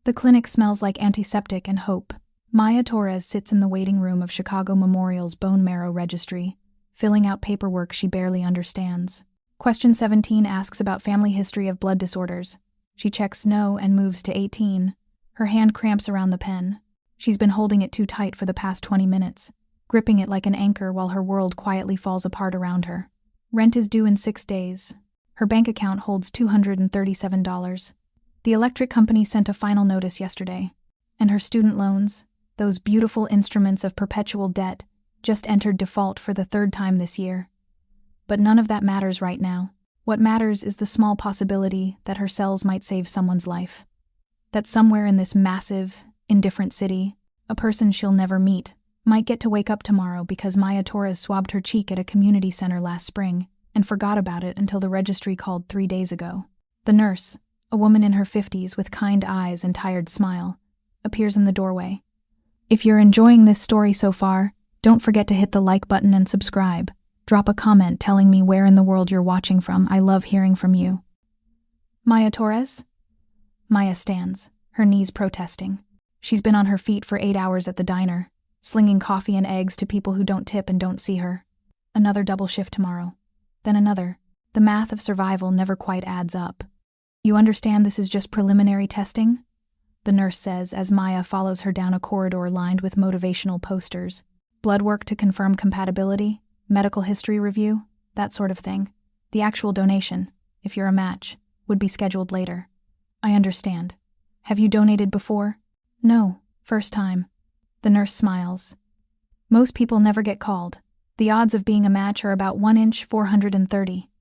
The clinic smells like antiseptic and hope. Mia Torres sits in the waiting room of Chicago Memorial's bone marrow registry, filling out paperwork she barely understands. Question 17 asks about family history of blood disorders. She checks no and moves to 18. Her hand cramps around the pen. She's been holding it too tight for the past 20 minutes, gripping it like an anchor while her world quietly falls apart around her. Rent is due in 6 days. Her bank account holds $237. The electric company sent a final notice yesterday, and her student loans, those beautiful instruments of perpetual debt, just entered default for the 3rd time this year. But none of that matters right now. What matters is the small possibility that her cells might save someone's life. That somewhere in this massive, indifferent city, a person she'll never meet might get to wake up tomorrow because Mia Torres swabbed her cheek at a community center last spring and forgot about it until the registry called 3 days ago. The nurse, a woman in her 50s with kind eyes and tired smile, appears in the doorway. If you're enjoying this story so far, don't forget to hit the like button and subscribe. Drop a comment telling me where in the world you're watching from. I love hearing from you. Mia Torres? Mia stands, her knees protesting. She's been on her feet for 8 hours at the diner, slinging coffee and eggs to people who don't tip and don't see her. Another double shift tomorrow. Then another. The math of survival never quite adds up. You understand this is just preliminary testing? The nurse says as Mia follows her down a corridor lined with motivational posters. Blood work to confirm compatibility, medical history review, that sort of thing. The actual donation, if you're a match, would be scheduled later. I understand. Have you donated before? No, first time. The nurse smiles. Most people never get called. The odds of being a match are about 1 in 430.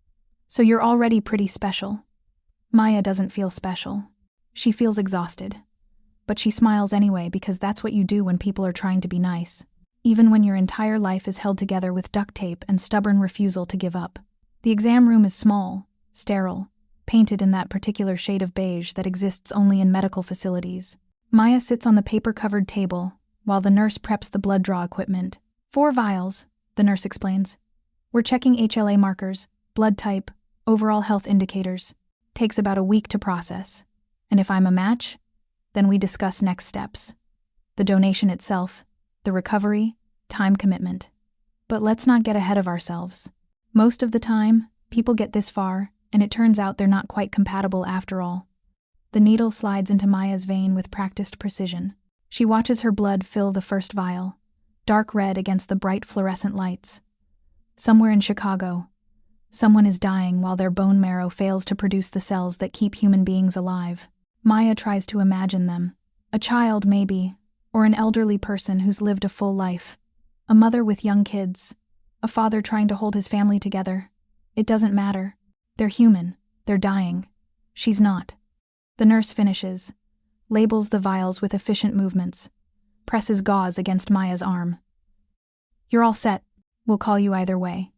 So you're already pretty special. Mia doesn't feel special. She feels exhausted. But she smiles anyway because that's what you do when people are trying to be nice. Even when your entire life is held together with duct tape and stubborn refusal to give up. The exam room is small, sterile, painted in that particular shade of beige that exists only in medical facilities. Mia sits on the paper-covered table while the nurse preps the blood draw equipment. 4 vials, the nurse explains. We're checking HLA markers, blood type, overall health indicators. Takes about a week to process. And if I'm a match, then we discuss next steps. The donation itself, the recovery, time commitment. But let's not get ahead of ourselves. Most of the time, people get this far, and it turns out they're not quite compatible after all. The needle slides into Mia's vein with practiced precision. She watches her blood fill the first vial, dark red against the bright fluorescent lights. Somewhere in Chicago, someone is dying while their bone marrow fails to produce the cells that keep human beings alive. Mia tries to imagine them. A child, maybe, or an elderly person who's lived a full life. A mother with young kids. A father trying to hold his family together. It doesn't matter. They're human. They're dying. She's not. The nurse finishes, labels the vials with efficient movements, presses gauze against Mia's arm. You're all set. We'll call you either way.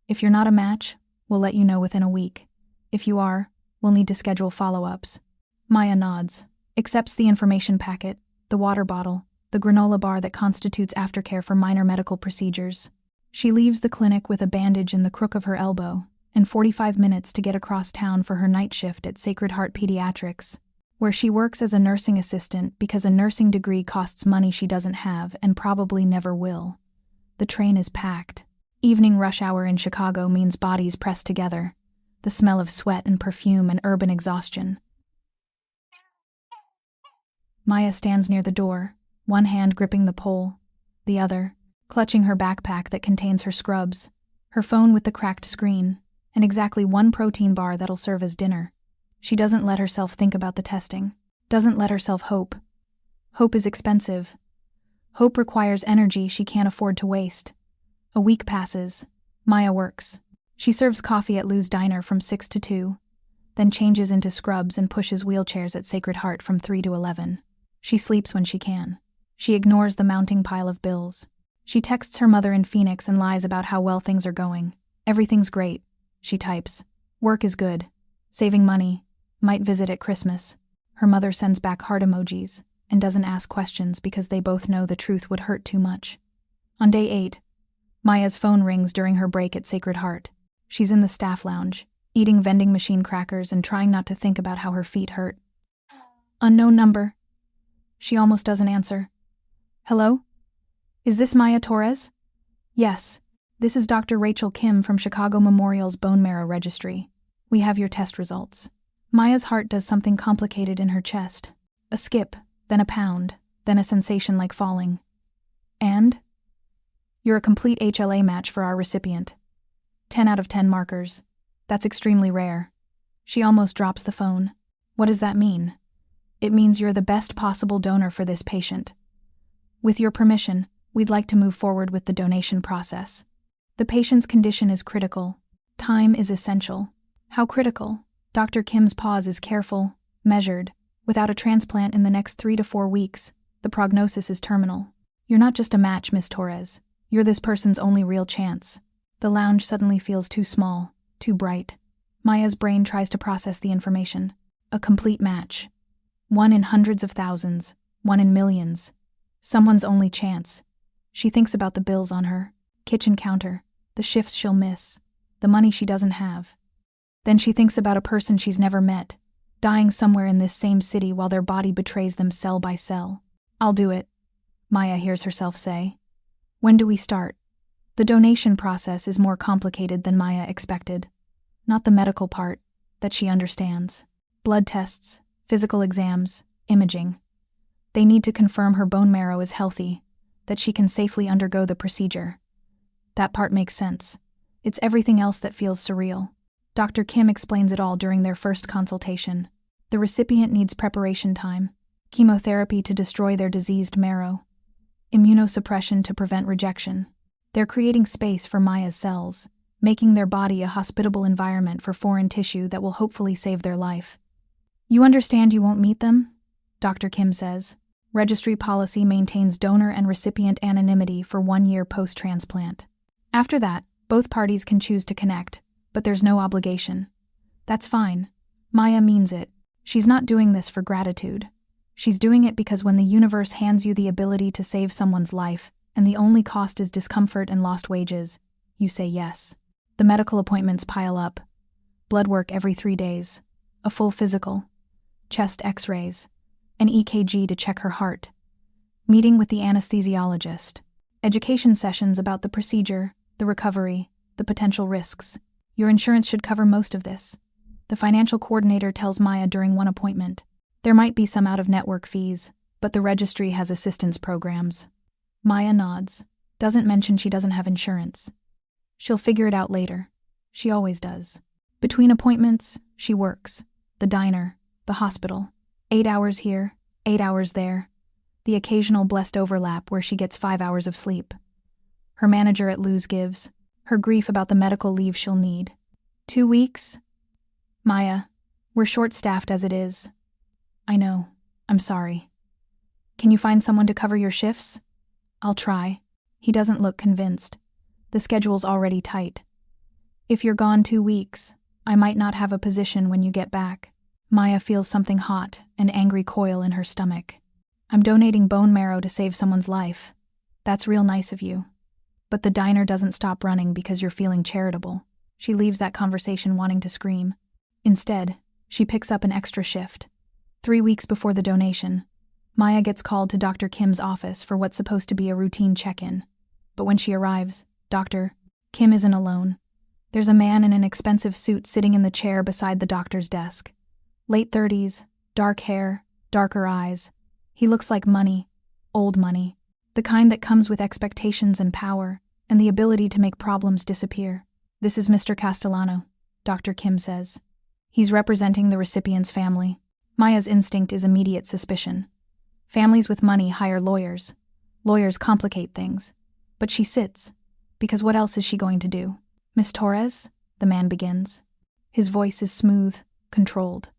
If you're not a match, we'll let you know within a week. If you are, we'll need to schedule follow-ups. Mia nods, accepts the information packet, the water bottle, the granola bar that constitutes aftercare for minor medical procedures. She leaves the clinic with a bandage in the crook of her elbow and 45 minutes to get across town for her night shift at Sacred Heart Pediatrics, where she works as a nursing assistant because a nursing degree costs money she doesn't have and probably never will. The train is packed. Evening rush hour in Chicago means bodies pressed together, the smell of sweat and perfume and urban exhaustion. Mia stands near the door, one hand gripping the pole, the other clutching her backpack that contains her scrubs, her phone with the cracked screen, and exactly 1 protein bar that'll serve as dinner. She doesn't let herself think about the testing, doesn't let herself hope. Hope is expensive. Hope requires energy she can't afford to waste. A week passes. Mia works. She serves coffee at Lou's Diner from 6 to 2, then changes into scrubs and pushes wheelchairs at Sacred Heart from 3 to 11. She sleeps when she can. She ignores the mounting pile of bills. She texts her mother in Phoenix and lies about how well things are going. Everything's great, she types. Work is good. Saving money. Might visit at Christmas. Her mother sends back heart emojis and doesn't ask questions because they both know the truth would hurt too much. On day 8, Mia's phone rings during her break at Sacred Heart. She's in the staff lounge, eating vending machine crackers and trying not to think about how her feet hurt. Unknown number, She almost doesn't answer. Hello? Is this Mia Torres? Yes. This is Dr. Rachel Kim from Chicago Memorial's Bone Marrow Registry. We have your test results. Maya's heart does something complicated in her chest. A skip, then a pound, then a sensation like falling. And? You're a complete HLA match for our recipient. 10 out of 10 markers. That's extremely rare. She almost drops the phone. What does that mean? It means you're the best possible donor for this patient. With your permission, we'd like to move forward with the donation process. The patient's condition is critical. Time is essential. How critical? Dr. Kim's pause is careful, measured. Without a transplant in the next 3 to 4 weeks, the prognosis is terminal. You're not just a match, Miss Torres. You're this person's only real chance. The lounge suddenly feels too small, too bright. Maya's brain tries to process the information. A complete match. 1 in hundreds of thousands, 1 in millions. Someone's only chance. She thinks about the bills on her kitchen counter, the shifts she'll miss, the money she doesn't have. Then she thinks about a person she's never met, dying somewhere in this same city while their body betrays them cell by cell. I'll do it, Maya hears herself say. When do we start? The donation process is more complicated than Maya expected. Not the medical part, that she understands. Blood tests, physical exams, imaging. They need to confirm her bone marrow is healthy, that she can safely undergo the procedure. That part makes sense. It's everything else that feels surreal. Dr. Kim explains it all during their first consultation. The recipient needs preparation time, chemotherapy to destroy their diseased marrow, immunosuppression to prevent rejection. They're creating space for Maya's cells, making their body a hospitable environment for foreign tissue that will hopefully save their life. You understand you won't meet them? Dr. Kim says. Registry policy maintains donor and recipient anonymity for 1 year post-transplant. After that, both parties can choose to connect, but there's no obligation. That's fine. Maya means it. She's not doing this for gratitude. She's doing it because when the universe hands you the ability to save someone's life, and the only cost is discomfort and lost wages, you say yes. The medical appointments pile up. Blood work every 3 days. A full physical. Chest x-rays. An EKG to check her heart. Meeting with the anesthesiologist. Education sessions about the procedure, the recovery, the potential risks. Your insurance should cover most of this. The financial coordinator tells Maya during one appointment. There might be some out-of-network fees, but the registry has assistance programs. Maya nods. Doesn't mention she doesn't have insurance. She'll figure it out later. She always does. Between appointments, she works. The diner, the hospital. 8 hours here, 8 hours there. The occasional blessed overlap where she gets 5 hours of sleep. Her manager at Lou's gives. Her grief about the medical leave she'll need. 2 weeks? Maya, we're short-staffed as it is. I know. I'm sorry. Can you find someone to cover your shifts? I'll try. He doesn't look convinced. The schedule's already tight. If you're gone 2 weeks, I might not have a position when you get back. Maya feels something hot, an angry coil in her stomach. I'm donating bone marrow to save someone's life. That's real nice of you. But the diner doesn't stop running because you're feeling charitable. She leaves that conversation wanting to scream. Instead, she picks up an extra shift. 3 weeks before the donation, Maya gets called to Dr. Kim's office for what's supposed to be a routine check-in. But when she arrives, Dr. Kim isn't alone. There's a man in an expensive suit sitting in the chair beside the doctor's desk. Late 30s, dark hair, darker eyes. He looks like money, old money. The kind that comes with expectations and power, and the ability to make problems disappear. This is Mr. Castellano, Dr. Kim says. He's representing the recipient's family. Maya's instinct is immediate suspicion. Families with money hire lawyers. Lawyers complicate things. But she sits, because what else is she going to do? Miss Torres? The man begins. His voice is smooth, controlled.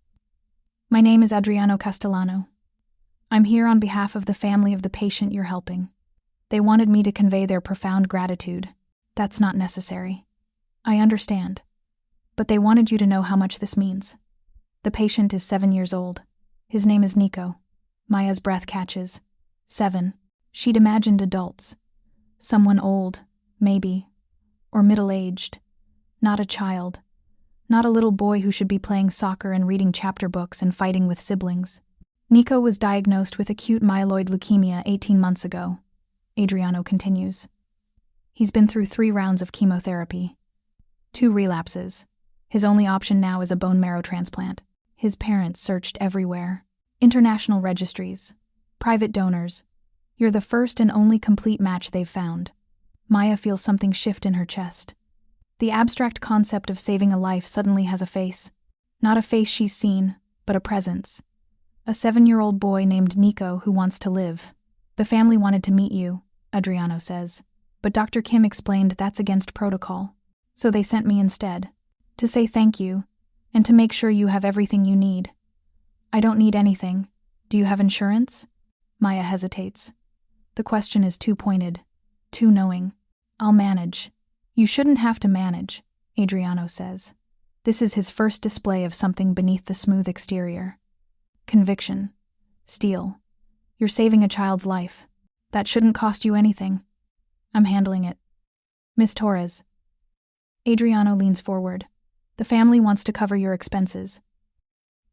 My name is Adriano Castellano. I'm here on behalf of the family of the patient you're helping. They wanted me to convey their profound gratitude. That's not necessary. I understand. But they wanted you to know how much this means. The patient is 7 years old. His name is Nico. Maya's breath catches. 7. She'd imagined adults. Someone old, maybe. Or middle-aged. Not a child. Not a little boy who should be playing soccer and reading chapter books and fighting with siblings. Nico was diagnosed with acute myeloid leukemia 18 months ago, Adriano continues. He's been through 3 rounds of chemotherapy. 2 relapses. His only option now is a bone marrow transplant. His parents searched everywhere. International registries. Private donors. You're the first and only complete match they've found. Maya feels something shift in her chest. The abstract concept of saving a life suddenly has a face. Not a face she's seen, but a presence. A 7-year-old boy named Nico who wants to live. The family wanted to meet you, Adriano says. But Dr. Kim explained that's against protocol. So they sent me instead. To say thank you, and to make sure you have everything you need. I don't need anything. Do you have insurance? Maya hesitates. The question is too pointed, too knowing. I'll manage. You shouldn't have to manage, Adriano says. This is his first display of something beneath the smooth exterior. Conviction. Steel. You're saving a child's life. That shouldn't cost you anything. I'm handling it. Miss Torres. Adriano leans forward. The family wants to cover your expenses.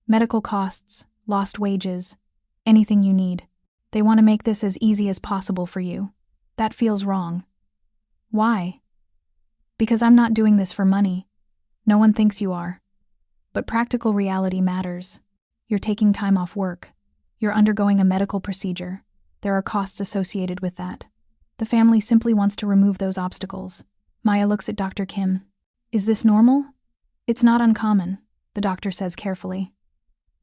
Medical costs, lost wages, anything you need. They want to make this as easy as possible for you. That feels wrong. Why? Because I'm not doing this for money. No one thinks you are. But practical reality matters. You're taking time off work. You're undergoing a medical procedure. There are costs associated with that. The family simply wants to remove those obstacles. Maya looks at Dr. Kim. Is this normal? It's not uncommon, the doctor says carefully.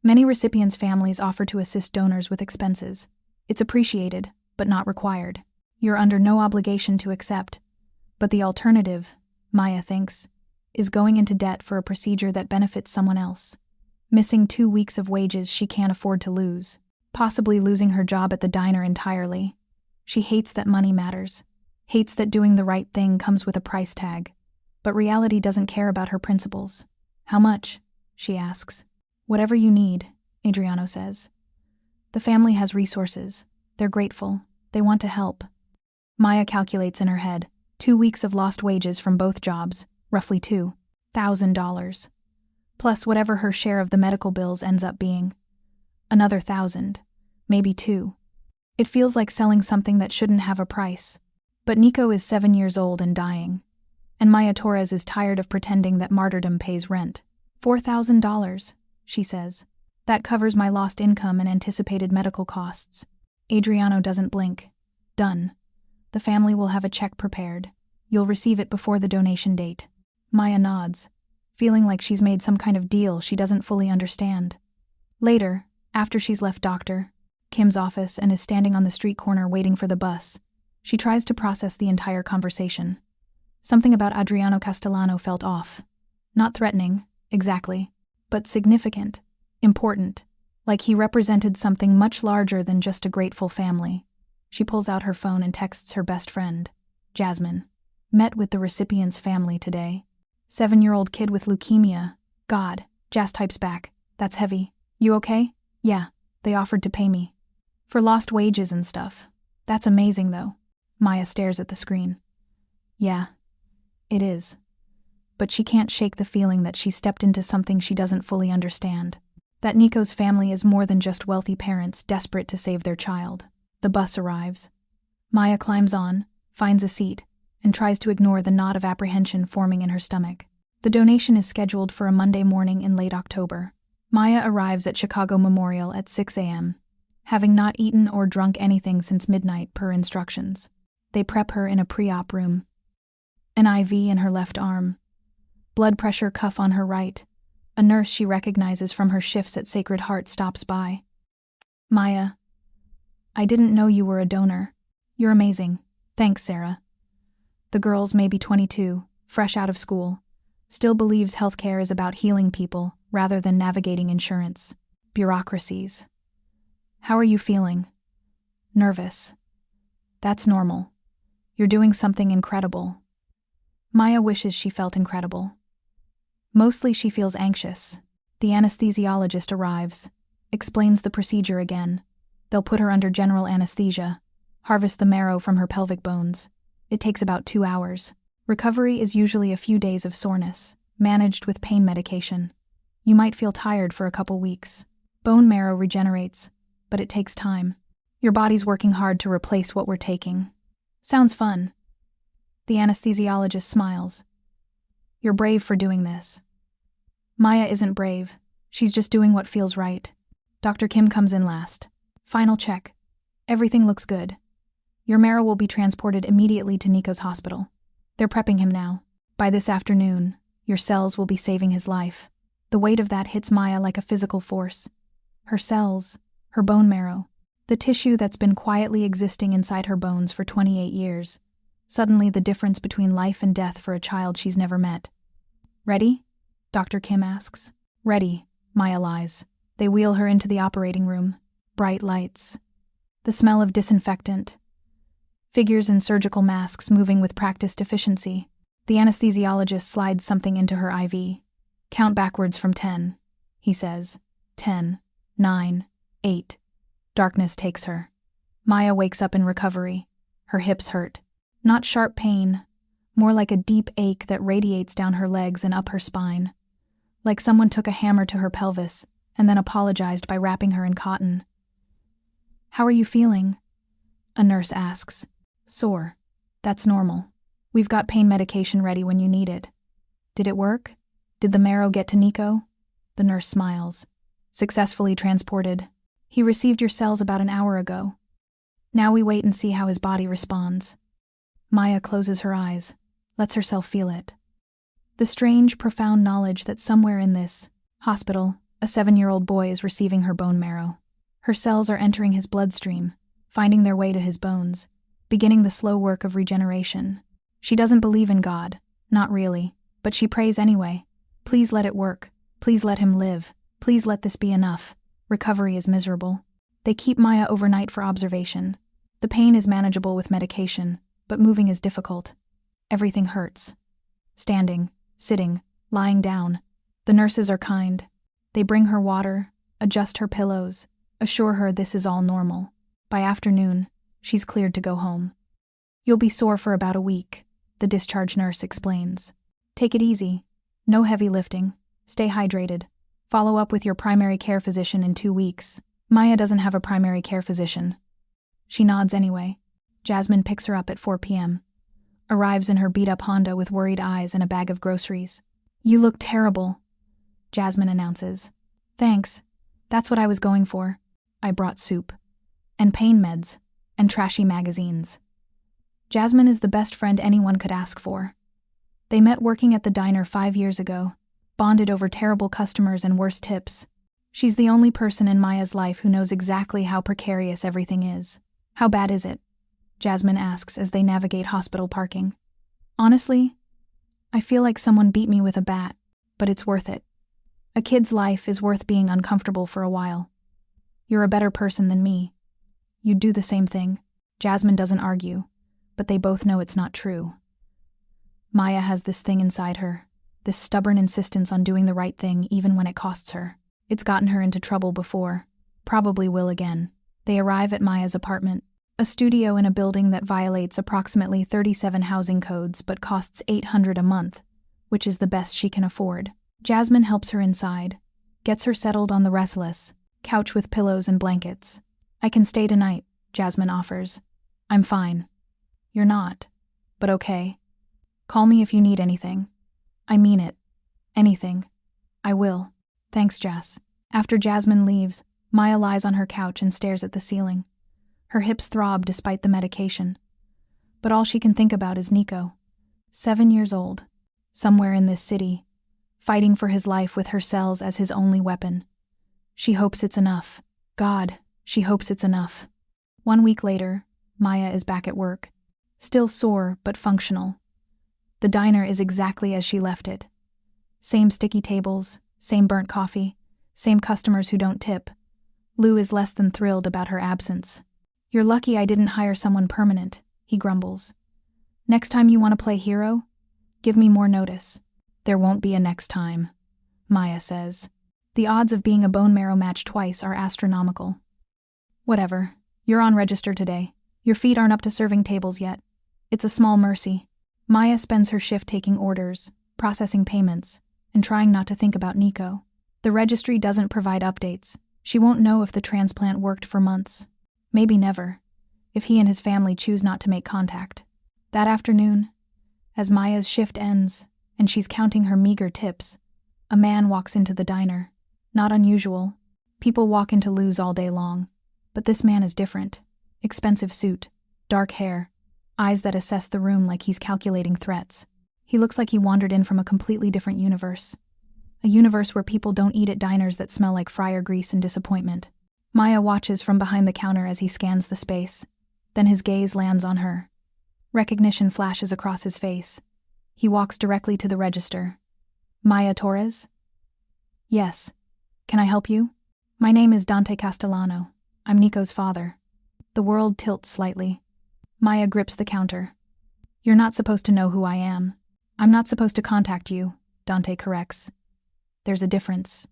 Many recipients' families offer to assist donors with expenses. It's appreciated, but not required. You're under no obligation to accept. But the alternative, Maya thinks, is going into debt for a procedure that benefits someone else. Missing 2 weeks of wages she can't afford to lose. Possibly losing her job at the diner entirely. She hates that money matters. Hates that doing the right thing comes with a price tag. But reality doesn't care about her principles. How much? She asks. Whatever you need, Adriano says. The family has resources. They're grateful. They want to help. Maya calculates in her head. 2 weeks of lost wages from both jobs, roughly $2,000. Plus whatever her share of the medical bills ends up being. Another 1,000, maybe 2. It feels like selling something that shouldn't have a price. But Nico is 7 years old and dying. And Maya Torres is tired of pretending that martyrdom pays rent. $4,000, she says. That covers my lost income and anticipated medical costs. Adriano doesn't blink. Done. The family will have a check prepared. You'll receive it before the donation date. Maya nods, feeling like she's made some kind of deal she doesn't fully understand. Later, after she's left Dr. Kim's office and is standing on the street corner waiting for the bus, she tries to process the entire conversation. Something about Adriano Castellano felt off. Not threatening, exactly, but significant, important, like he represented something much larger than just a grateful family. She pulls out her phone and texts her best friend, Jasmine. Met with the recipient's family today. 7-year-old kid with leukemia. God, Jas types back. That's heavy. You okay? Yeah, they offered to pay me. For lost wages and stuff. That's amazing though. Maya stares at the screen. Yeah, it is. But she can't shake the feeling that she stepped into something she doesn't fully understand. That Nico's family is more than just wealthy parents desperate to save their child. The bus arrives. Maya climbs on, finds a seat, and tries to ignore the knot of apprehension forming in her stomach. The donation is scheduled for a Monday morning in late October. Maya arrives at Chicago Memorial at 6 a.m., having not eaten or drunk anything since midnight per instructions. They prep her in a pre-op room. An IV in her left arm. Blood pressure cuff on her right. A nurse she recognizes from her shifts at Sacred Heart stops by. Maya, I didn't know you were a donor. You're amazing. Thanks, Sarah. The girl's maybe 22, fresh out of school. Still believes healthcare is about healing people rather than navigating insurance. Bureaucracies. How are you feeling? Nervous. That's normal. You're doing something incredible. Maya wishes she felt incredible. Mostly she feels anxious. The anesthesiologist arrives, explains the procedure again. They'll put her under general anesthesia, harvest the marrow from her pelvic bones. It takes about 2 hours. Recovery is usually a few days of soreness, managed with pain medication. You might feel tired for a couple weeks. Bone marrow regenerates, but it takes time. Your body's working hard to replace what we're taking. Sounds fun. The anesthesiologist smiles. You're brave for doing this. Maya isn't brave. She's just doing what feels right. Dr. Kim comes in last. Final check. Everything looks good. Your marrow will be transported immediately to Nico's hospital. They're prepping him now. By this afternoon, your cells will be saving his life. The weight of that hits Maya like a physical force. Her cells, her bone marrow, the tissue that's been quietly existing inside her bones for 28 years. Suddenly the difference between life and death for a child she's never met. Ready? Dr. Kim asks. Ready, Maya lies. They wheel her into the operating room. Bright lights. The smell of disinfectant. Figures in surgical masks moving with practiced efficiency. The anesthesiologist slides something into her IV. Count backwards from 10, he says. 10, 9, 8. Darkness takes her. Maya wakes up in recovery. Her hips hurt. Not sharp pain, more like a deep ache that radiates down her legs and up her spine. Like someone took a hammer to her pelvis and then apologized by wrapping her in cotton. How are you feeling? A nurse asks. Sore. That's normal. We've got pain medication ready when you need it. Did it work? Did the marrow get to Nico? The nurse smiles. Successfully transported. He received your cells about an hour ago. Now we wait and see how his body responds. Maya closes her eyes, lets herself feel it. The strange, profound knowledge that somewhere in this hospital, a 7-year-old boy is receiving her bone marrow. Her cells are entering his bloodstream, finding their way to his bones, beginning the slow work of regeneration. She doesn't believe in God, not really, but she prays anyway. Please let it work. Please let him live. Please let this be enough. Recovery is miserable. They keep Maya overnight for observation. The pain is manageable with medication, but moving is difficult. Everything hurts. Standing, sitting, lying down. The nurses are kind. They bring her water, adjust her pillows, assure her this is all normal. By afternoon, she's cleared to go home. You'll be sore for about a week, the discharge nurse explains. Take it easy. No heavy lifting. Stay hydrated. Follow up with your primary care physician in 2 weeks. Maya doesn't have a primary care physician. She nods anyway. Jasmine picks her up at 4 p.m. Arrives in her beat-up Honda with worried eyes and a bag of groceries. You look terrible, Jasmine announces. Thanks. That's what I was going for. I brought soup. And pain meds. And trashy magazines. Jasmine is the best friend anyone could ask for. They met working at the diner 5 years ago, bonded over terrible customers and worse tips. She's the only person in Maya's life who knows exactly how precarious everything is. How bad is it? Jasmine asks as they navigate hospital parking. Honestly, I feel like someone beat me with a bat, but it's worth it. A kid's life is worth being uncomfortable for a while. You're a better person than me. You'd do the same thing. Jasmine doesn't argue, but they both know it's not true. Maya has this thing inside her, this stubborn insistence on doing the right thing even when it costs her. It's gotten her into trouble before, probably will again. They arrive at Maya's apartment, a studio in a building that violates approximately 37 housing codes but costs $800 a month, which is the best she can afford. Jasmine helps her inside, gets her settled on the restless couch with pillows and blankets. I can stay tonight, Jasmine offers. I'm fine. You're not, but okay. Call me if you need anything. I mean it. Anything. I will. Thanks, Jess. After Jasmine leaves, Maya lies on her couch and stares at the ceiling. Her hips throb despite the medication. But all she can think about is Nico. 7 years old, somewhere in this city, fighting for his life with her cells as his only weapon. She hopes it's enough. God, she hopes it's enough. 1 week later, Maya is back at work. Still sore, but functional. The diner is exactly as she left it. Same sticky tables, same burnt coffee, same customers who don't tip. Lou is less than thrilled about her absence. You're lucky I didn't hire someone permanent, he grumbles. Next time you want to play hero? Give me more notice. There won't be a next time, Maya says. The odds of being a bone marrow match twice are astronomical. Whatever. You're on register today. Your feet aren't up to serving tables yet. It's a small mercy. Maya spends her shift taking orders, processing payments, and trying not to think about Nico. The registry doesn't provide updates, She won't know if the transplant worked for months. Maybe never, if he and his family choose not to make contact. That afternoon, as Maya's shift ends and she's counting her meager tips, a man walks into the diner. Not unusual. People walk into Lou's all day long. But this man is different. Expensive suit, dark hair, eyes that assess the room like he's calculating threats. He looks like he wandered in from a completely different universe. A universe where people don't eat at diners that smell like fryer grease and disappointment. Maya watches from behind the counter as he scans the space. Then his gaze lands on her. Recognition flashes across his face. He walks directly to the register. Maya Torres? Yes. Can I help you? My name is Dante Castellano. I'm Nico's father. The world tilts slightly. Maya grips the counter. You're not supposed to know who I am. I'm not supposed to contact you, Dante corrects. There's a difference.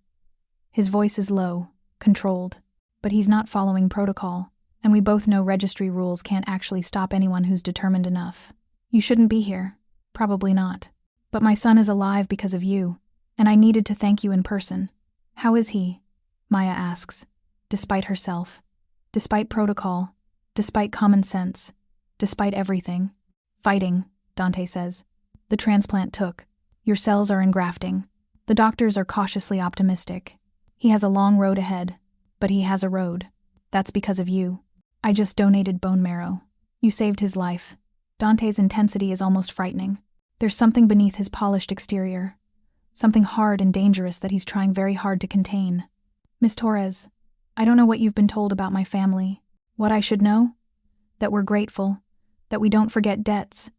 His voice is low, controlled, but he's not following protocol, and we both know registry rules can't actually stop anyone who's determined enough. You shouldn't be here. Probably not. But my son is alive because of you, and I needed to thank you in person. How is he? Maya asks, despite herself, despite protocol, despite common sense, despite everything. Fighting, Dante says. The transplant took. Your cells are engrafting. The doctors are cautiously optimistic. He has a long road ahead, but he has a road. That's because of you. I just donated bone marrow. You saved his life. Dante's intensity is almost frightening. There's something beneath his polished exterior. Something hard and dangerous that he's trying very hard to contain. Miss Torres, I don't know what you've been told about my family. What I should know? That we're grateful. That we don't forget debts.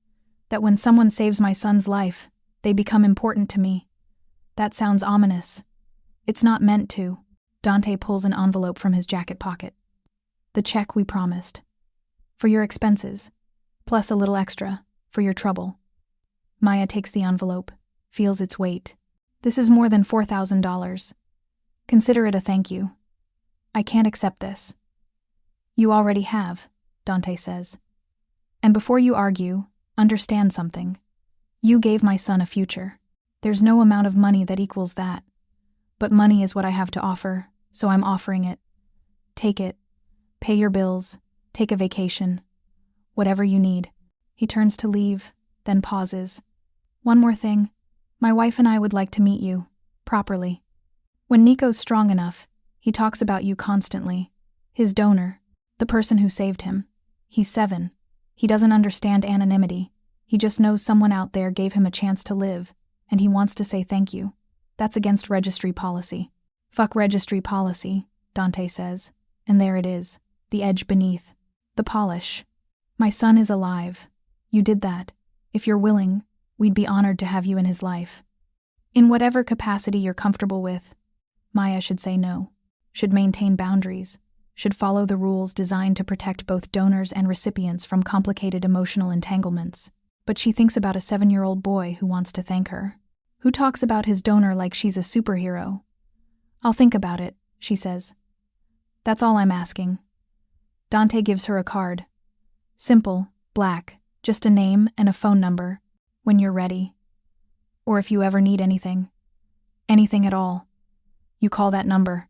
That when someone saves my son's life, they become important to me. That sounds ominous. It's not meant to. Dante pulls an envelope from his jacket pocket. The check we promised. For your expenses, plus a little extra, for your trouble. Maya takes the envelope, feels its weight. This is more than $4,000. Consider it a thank you. I can't accept this. You already have, Dante says. And before you argue, understand something. You gave my son a future. There's no amount of money that equals that. But money is what I have to offer, so I'm offering it. Take it. Pay your bills. Take a vacation. Whatever you need. He turns to leave, then pauses. One more thing. My wife and I would like to meet you. Properly. When Nico's strong enough, he talks about you constantly. His donor. The person who saved him. He's 7. He doesn't understand anonymity. He just knows someone out there gave him a chance to live, and he wants to say thank you. That's against registry policy. Fuck registry policy, Dante says. And there it is. The edge beneath. The polish. My son is alive. You did that. If you're willing, we'd be honored to have you in his life. In whatever capacity you're comfortable with. Maya should say no. Should maintain boundaries. Should follow the rules designed to protect both donors and recipients from complicated emotional entanglements. But she thinks about a 7-year-old boy who wants to thank her. Who talks about his donor like she's a superhero. I'll think about it, she says. That's all I'm asking. Dante gives her a card. Simple, black, just a name and a phone number. When you're ready. Or if you ever need anything. Anything at all. You call that number.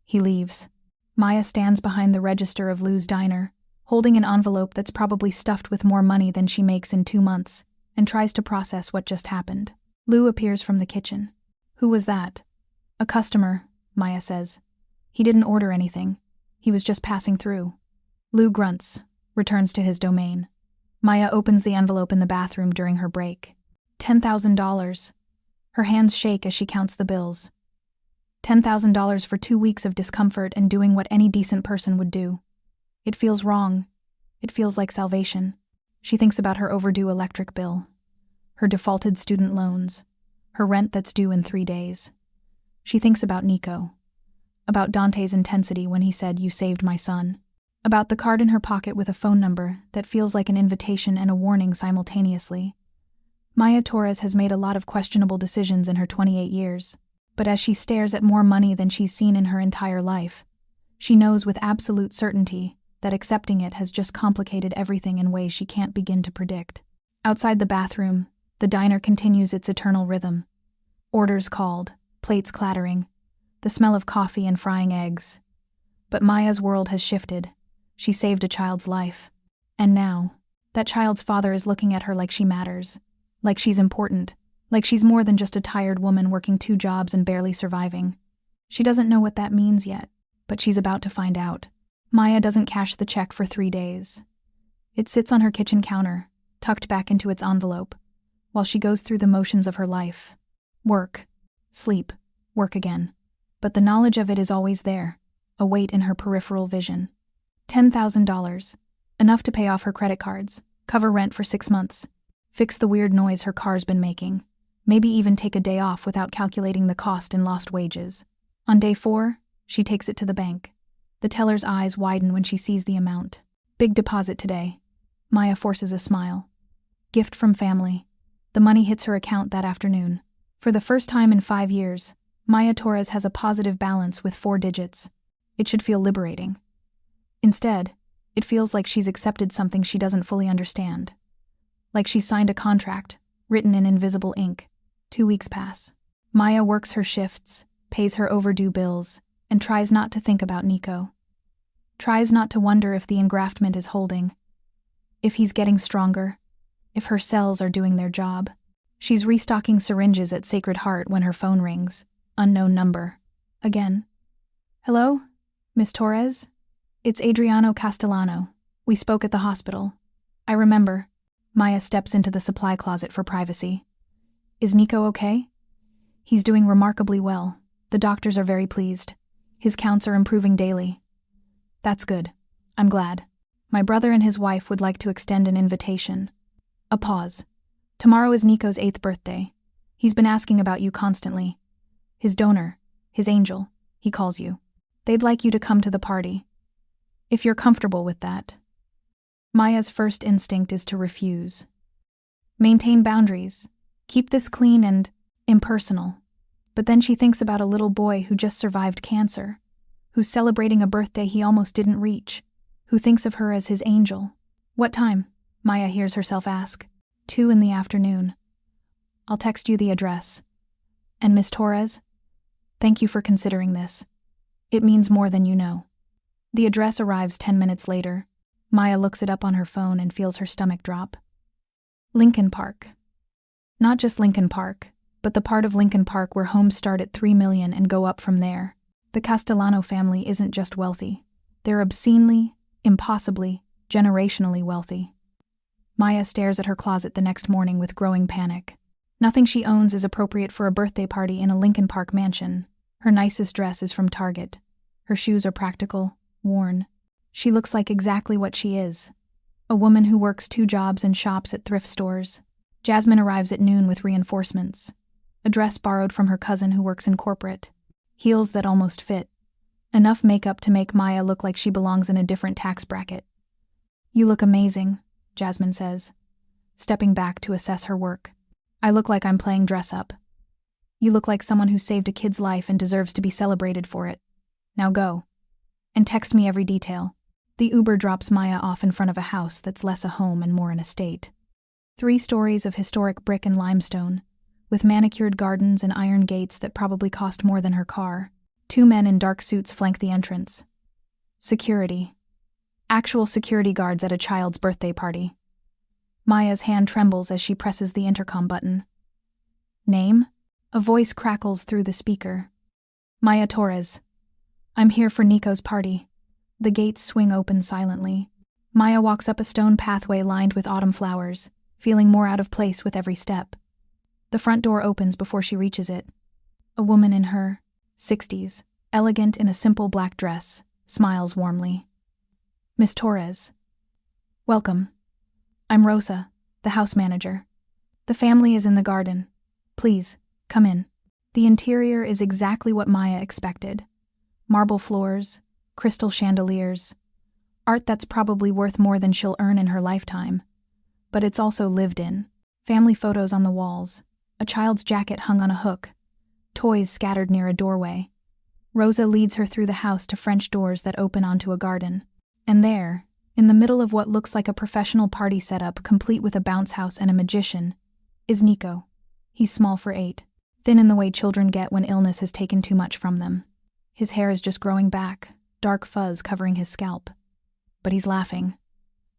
He leaves. Maya stands behind the register of Lou's diner, holding an envelope that's probably stuffed with more money than she makes in 2 months, and tries to process what just happened. Lou appears from the kitchen. Who was that? A customer, Maya says. He didn't order anything. He was just passing through. Lou grunts, returns to his domain. Maya opens the envelope in the bathroom during her break. $10,000. Her hands shake as she counts the bills. $10,000 for 2 weeks of discomfort and doing what any decent person would do. It feels wrong. It feels like salvation. She thinks about her overdue electric bill, her defaulted student loans, her rent that's due in 3 days. She thinks about Nico, about Dante's intensity when he said, "You saved my son," about the card in her pocket with a phone number that feels like an invitation and a warning simultaneously. Maya Torres has made a lot of questionable decisions in her 28 years, but as she stares at more money than she's seen in her entire life, she knows with absolute certainty that accepting it has just complicated everything in ways she can't begin to predict. Outside the bathroom, the diner continues its eternal rhythm. Orders called, plates clattering. the smell of coffee and frying eggs. But Maya's world has shifted. She saved a child's life. And now, that child's father is looking at her like she matters, like she's important, like she's more than just a tired woman working 2 jobs and barely surviving. She doesn't know what that means yet, but she's about to find out. Maya doesn't cash the check for 3 days. It sits on her kitchen counter, tucked back into its envelope, while she goes through the motions of her life. Work, sleep, work again. But the knowledge of it is always there, a weight in her peripheral vision. $10,000, enough to pay off her credit cards, cover rent for 6 months, fix the weird noise her car's been making, maybe even take a day off without calculating the cost in lost wages. On day 4, she takes it to the bank. The teller's eyes widen when she sees the amount. Big deposit today. Maya forces a smile. Gift from family. The money hits her account that afternoon. For the first time in 5 years, Maya Torres has a positive balance with 4 digits. It should feel liberating. Instead, it feels like she's accepted something she doesn't fully understand. Like she's signed a contract, written in invisible ink. 2 weeks pass. Maya works her shifts, pays her overdue bills, and tries not to think about Nico. Tries not to wonder if the engraftment is holding, if he's getting stronger, if her cells are doing their job. She's restocking syringes at Sacred Heart when her phone rings. Unknown number. Again. Hello? Miss Torres? It's Adriano Castellano. We spoke at the hospital. I remember. Maya steps into the supply closet for privacy. Is Nico okay? He's doing remarkably well. The doctors are very pleased. His counts are improving daily. That's good. I'm glad. My brother and his wife would like to extend an invitation. A pause. Tomorrow is Nico's 8th birthday. He's been asking about you constantly. His donor, his angel, he calls you. They'd like you to come to the party. If you're comfortable with that. Maya's first instinct is to refuse. Maintain boundaries. Keep this clean and impersonal. But then she thinks about a little boy who just survived cancer, who's celebrating a birthday he almost didn't reach, who thinks of her as his angel. What time? Maya hears herself ask. 2 in the afternoon. I'll text you the address. And Miss Torres? Thank you for considering this. It means more than you know. The address arrives 10 minutes later. Maya looks it up on her phone and feels her stomach drop. Lincoln Park. Not just Lincoln Park, but the part of Lincoln Park where homes start at $3 million and go up from there. The Castellano family isn't just wealthy. They're obscenely, impossibly, generationally wealthy. Maya stares at her closet the next morning with growing panic. Nothing she owns is appropriate for a birthday party in a Lincoln Park mansion. Her nicest dress is from Target. Her shoes are practical, worn. She looks like exactly what she is. A woman who works 2 jobs and shops at thrift stores. Jasmine arrives at noon with reinforcements. A dress borrowed from her cousin who works in corporate. Heels that almost fit. Enough makeup to make Maya look like she belongs in a different tax bracket. You look amazing, Jasmine says, stepping back to assess her work. I look like I'm playing dress up. You look like someone who saved a kid's life and deserves to be celebrated for it. Now go. And text me every detail. The Uber drops Maya off in front of a house that's less a home and more an estate. 3 stories of historic brick and limestone, with manicured gardens and iron gates that probably cost more than her car. 2 men in dark suits flank the entrance. Security. Actual security guards at a child's birthday party. Maya's hand trembles as she presses the intercom button. Name? A voice crackles through the speaker. Maya Torres. I'm here for Nico's party. The gates swing open silently. Maya walks up a stone pathway lined with autumn flowers, feeling more out of place with every step. The front door opens before she reaches it. A woman in her 60s, elegant in a simple black dress, smiles warmly. Miss Torres. Welcome. I'm Rosa, the house manager. The family is in the garden. Please, come in. The interior is exactly what Maya expected. Marble floors, crystal chandeliers, art that's probably worth more than she'll earn in her lifetime. But it's also lived in. Family photos on the walls, a child's jacket hung on a hook, toys scattered near a doorway. Rosa leads her through the house to French doors that open onto a garden. And there, in the middle of what looks like a professional party setup complete with a bounce house and a magician, is Nico. He's small for 8, thin in the way children get when illness has taken too much from them. His hair is just growing back, dark fuzz covering his scalp. But he's laughing,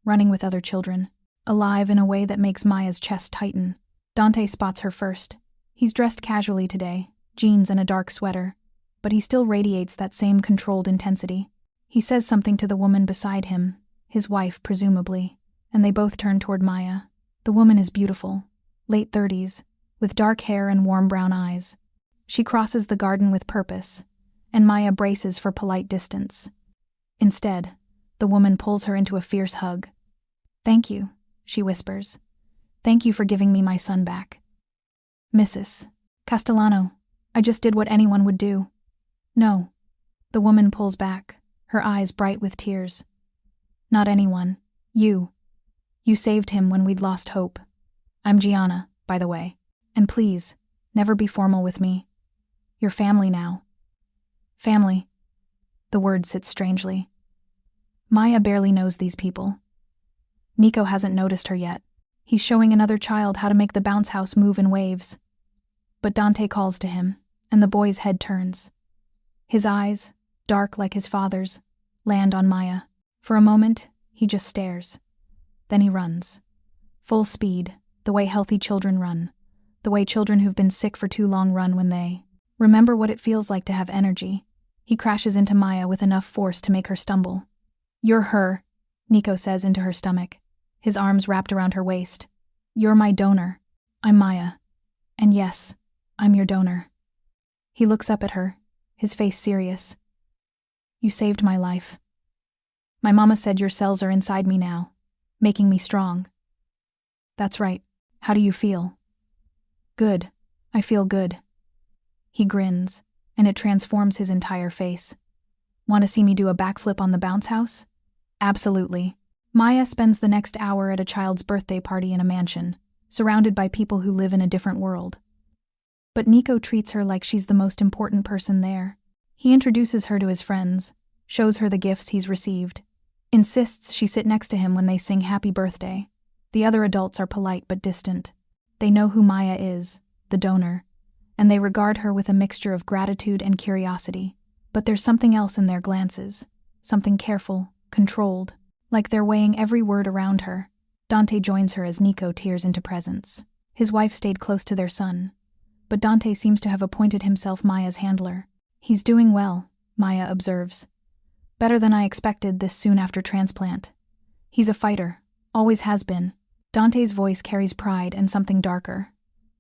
running with other children, alive in a way that makes Maya's chest tighten. Dante spots her first. He's dressed casually today, jeans and a dark sweater, but he still radiates that same controlled intensity. He says something to the woman beside him, his wife presumably, and they both turn toward Maya. The woman is beautiful, late 30s, with dark hair and warm brown eyes. She crosses the garden with purpose, and Maya braces for polite distance. Instead, the woman pulls her into a fierce hug. "Thank you," she whispers. "Thank you for giving me my son back." "Mrs. Castellano, I just did what anyone would do." "No." The woman pulls back, her eyes bright with tears. "Not anyone. You. You saved him when we'd lost hope. I'm Gianna, by the way. And please, never be formal with me. You're family now." Family. The word sits strangely. Maya barely knows these people. Nico hasn't noticed her yet. He's showing another child how to make the bounce house move in waves. But Dante calls to him, and the boy's head turns. His eyes, dark like his father's, land on Maya. For a moment, he just stares. Then he runs. Full speed, the way healthy children run. The way children who've been sick for too long run when they remember what it feels like to have energy. He crashes into Maya with enough force to make her stumble. "You're her," Nico says into her stomach, his arms wrapped around her waist. "You're my donor. I'm Maya. And yes, I'm your donor." He looks up at her, his face serious. "You saved my life. My mama said your cells are inside me now, making me strong." "That's right. How do you feel?" "Good. I feel good." He grins, and it transforms his entire face. "Want to see me do a backflip on the bounce house?" "Absolutely." Maya spends the next hour at a child's birthday party in a mansion, surrounded by people who live in a different world. But Nico treats her like she's the most important person there. He introduces her to his friends, shows her the gifts he's received, insists she sit next to him when they sing happy birthday. The other adults are polite but distant. They know who Maya is, the donor, and they regard her with a mixture of gratitude and curiosity. But there's something else in their glances, something careful, controlled, like they're weighing every word around her. Dante joins her as Nico tears into presence. His wife stayed close to their son, but Dante seems to have appointed himself Maya's handler. "He's doing well," Maya observes. "Better than I expected this soon after transplant. He's a fighter, always has been." Dante's voice carries pride and something darker.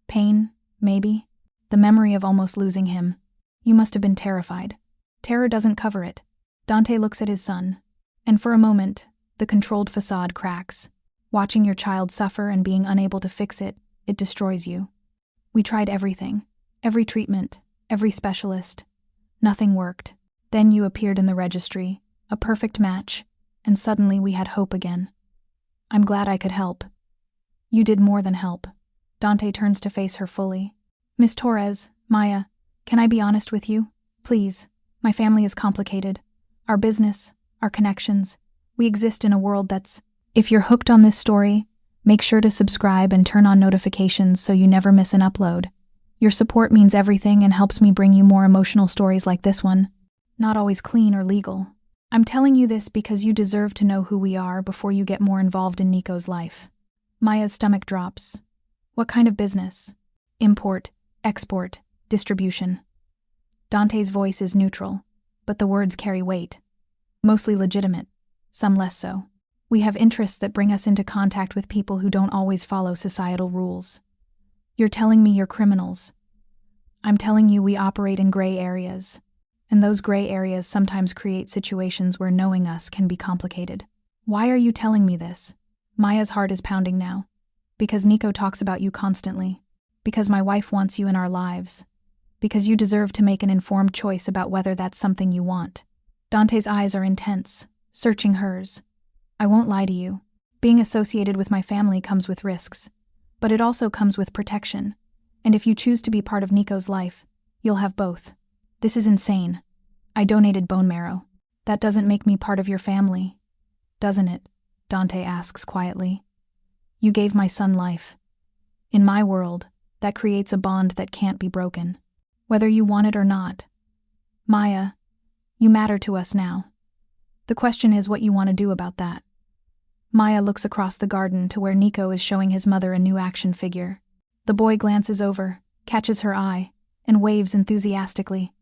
Pain, maybe? The memory of almost losing him. "You must have been terrified." Terror doesn't cover it. Dante looks at his son, and for a moment, the controlled facade cracks. Watching your child suffer and being unable to fix it, it destroys you. "We tried everything. Every treatment, every specialist. Nothing worked. Then you appeared in the registry, a perfect match, and suddenly we had hope again. I'm glad I could help." "You did more than help." Dante turns to face her fully. "Miss Torres, Maya, can I be honest with you? Please. My family is complicated. Our business, our connections. We exist in a world that's... If you're hooked on this story, make sure to subscribe and turn on notifications so you never miss an upload. Your support means everything and helps me bring you more emotional stories like this one. Not always clean or legal. I'm telling you this because you deserve to know who we are before you get more involved in Nico's life." Maya's stomach drops. "What kind of business?" "Import, export, distribution." Dante's voice is neutral, but the words carry weight. "Mostly legitimate, some less so. We have interests that bring us into contact with people who don't always follow societal rules." "You're telling me you're criminals." "I'm telling you we operate in gray areas. And those gray areas sometimes create situations where knowing us can be complicated." "Why are you telling me this?" Maya's heart is pounding now. "Because Nico talks about you constantly. Because my wife wants you in our lives. Because you deserve to make an informed choice about whether that's something you want." Dante's eyes are intense, searching hers. "I won't lie to you. Being associated with my family comes with risks. But it also comes with protection. And if you choose to be part of Nico's life, you'll have both. This is insane. I donated bone marrow. That doesn't make me part of your family, doesn't it?" Dante asks quietly. "You gave my son life. In my world, that creates a bond that can't be broken. Whether you want it or not." "Maya, You matter to us now. The question is what you want to do about that. Maya looks across the garden to where Nico is showing his mother a new action figure. The boy glances over, catches her eye, and waves enthusiastically.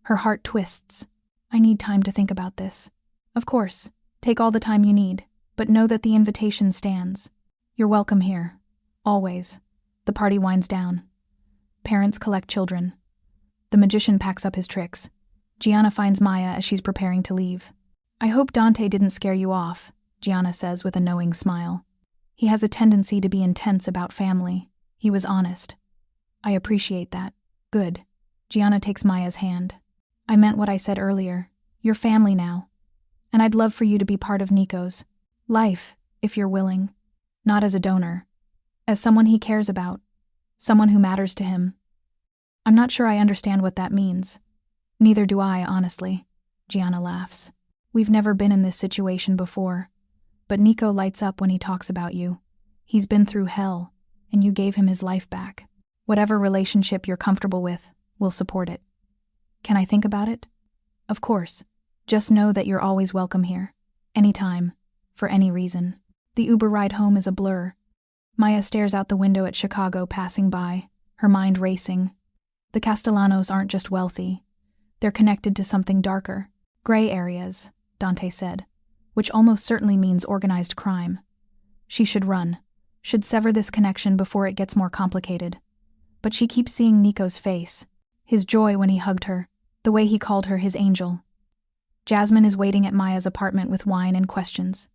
Her heart twists. I need time to think about this. Of course, take all the time you need, but know that the invitation stands. You're welcome here. Always. The party winds down. Parents collect children. The magician packs up his tricks. Gianna finds Maya as she's preparing to leave. I hope Dante didn't scare you off, Gianna says with a knowing smile. He has a tendency to be intense about family. He was honest. I appreciate that. Good. Gianna takes Maya's hand. I meant what I said earlier. You're family now. And I'd love for you to be part of Nico's life, if you're willing. Not as a donor. As someone he cares about. Someone who matters to him. I'm not sure I understand what that means. Neither do I, honestly. Gianna laughs. We've never been in this situation before. But Nico lights up when he talks about you. He's been through hell, and you gave him his life back. Whatever relationship you're comfortable with, we'll support it. Can I think about it? Of course. Just know that you're always welcome here. Anytime. For any reason. The Uber ride home is a blur. Maya stares out the window at Chicago passing by, her mind racing. The Castellanos aren't just wealthy. They're connected to something darker. Gray areas, Dante said, which almost certainly means organized crime. She should run. Should sever this connection before it gets more complicated. But she keeps seeing Nico's face. His joy when he hugged her. The way he called her his angel. Jasmine is waiting at Maya's apartment with wine and questions.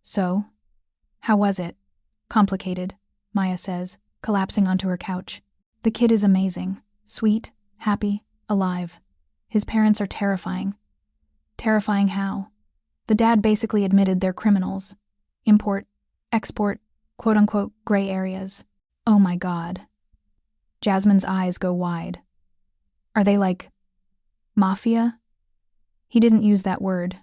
So? How was it? Complicated, Maya says, collapsing onto her couch. The kid is amazing. Sweet, happy, alive. His parents are terrifying. Terrifying how? The dad basically admitted they're criminals. Import, export, quote-unquote gray areas. Oh my God. Jasmine's eyes go wide. Are they like Mafia? He didn't use that word.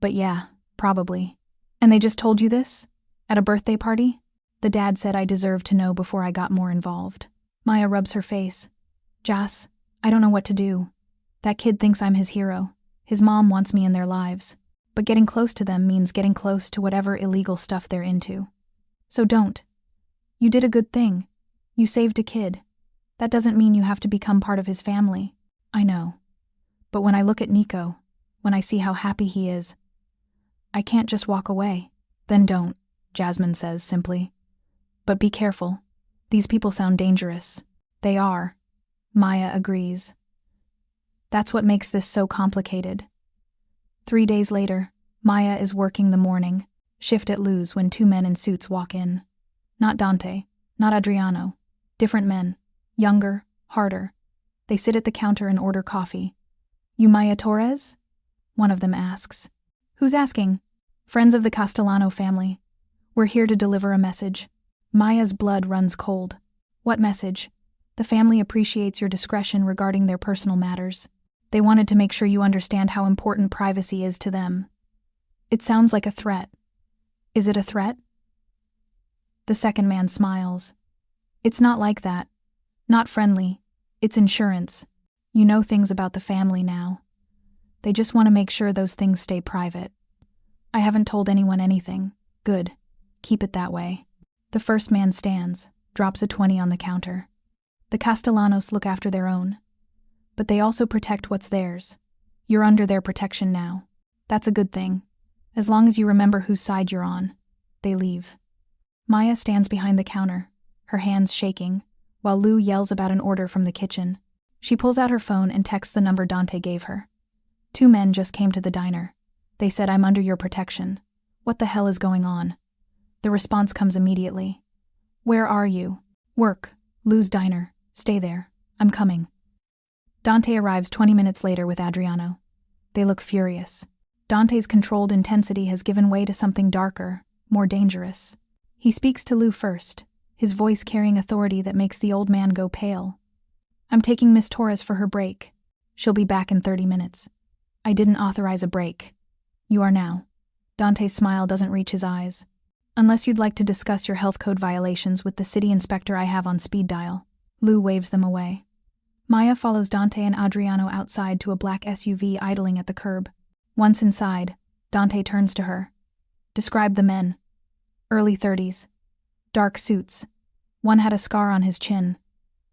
But yeah, probably. And they just told you this? At a birthday party? The dad said I deserved to know before I got more involved. Maya rubs her face. Jas, I don't know what to do. That kid thinks I'm his hero. His mom wants me in their lives. But getting close to them means getting close to whatever illegal stuff they're into. So don't. You did a good thing. You saved a kid. That doesn't mean you have to become part of his family. I know. But when I look at Nico, when I see how happy he is, I can't just walk away. Then don't, Jasmine says simply. But be careful. These people sound dangerous. They are. Maya agrees. That's what makes this so complicated. 3 days later, Maya is working the morning shift at Lou's when 2 men in suits walk in. Not Dante, not Adriano. Different men. Younger, harder. They sit at the counter and order coffee. You Maya Torres? One of them asks. Who's asking? Friends of the Castellano family. We're here to deliver a message. Maya's blood runs cold. What message? The family appreciates your discretion regarding their personal matters. They wanted to make sure you understand how important privacy is to them. It sounds like a threat. Is it a threat? The second man smiles. It's not like that. Not friendly. It's insurance. You know things about the family now. They just want to make sure those things stay private. I haven't told anyone anything. Good. Keep it that way. The first man stands, drops a 20 on the counter. The Castellanos look after their own. But they also protect what's theirs. You're under their protection now. That's a good thing. As long as you remember whose side you're on. They leave. Maya stands behind the counter, her hands shaking, while Lou yells about an order from the kitchen. She pulls out her phone and texts the number Dante gave her. 2 men just came to the diner. They said, I'm under your protection. What the hell is going on? The response comes immediately. Where are you? Work. Lou's diner. Stay there. I'm coming. Dante arrives 20 minutes later with Adriano. They look furious. Dante's controlled intensity has given way to something darker, more dangerous. He speaks to Lou first, his voice carrying authority that makes the old man go pale. I'm taking Miss Torres for her break. She'll be back in 30 minutes. I didn't authorize a break. You are now. Dante's smile doesn't reach his eyes. Unless you'd like to discuss your health code violations with the city inspector I have on speed dial. Lou waves them away. Maya follows Dante and Adriano outside to a black SUV idling at the curb. Once inside, Dante turns to her. Describe the men. Early 30s. Dark suits. One had a scar on his chin.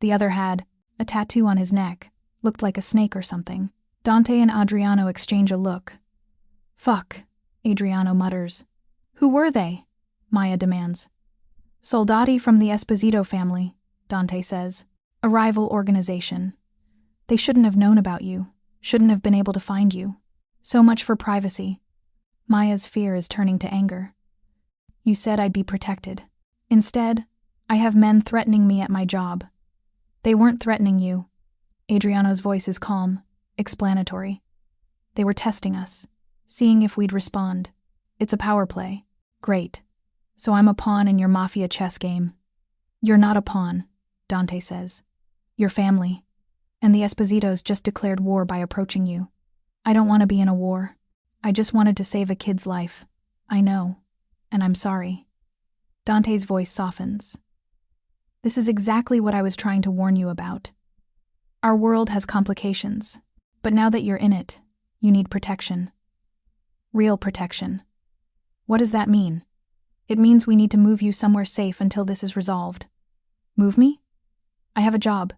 The other had a tattoo on his neck. Looked like a snake or something. Dante and Adriano exchange a look. Fuck, Adriano mutters. Who were they? Maya demands. Soldati from the Esposito family, Dante says. A rival organization. They shouldn't have known about you. Shouldn't have been able to find you. So much for privacy. Maya's fear is turning to anger. You said I'd be protected. Instead, I have men threatening me at my job. They weren't threatening you. Adriano's voice is calm, explanatory. They were testing us, seeing if we'd respond. It's a power play. Great. So I'm a pawn in your Mafia chess game. You're not a pawn, Dante says. Your family. And the Espositos just declared war by approaching you. I don't want to be in a war. I just wanted to save a kid's life. I know. And I'm sorry. Dante's voice softens. This is exactly what I was trying to warn you about. Our world has complications, but now that you're in it, you need protection. Real protection. What does that mean? It means we need to move you somewhere safe until this is resolved. Move me? I have a job.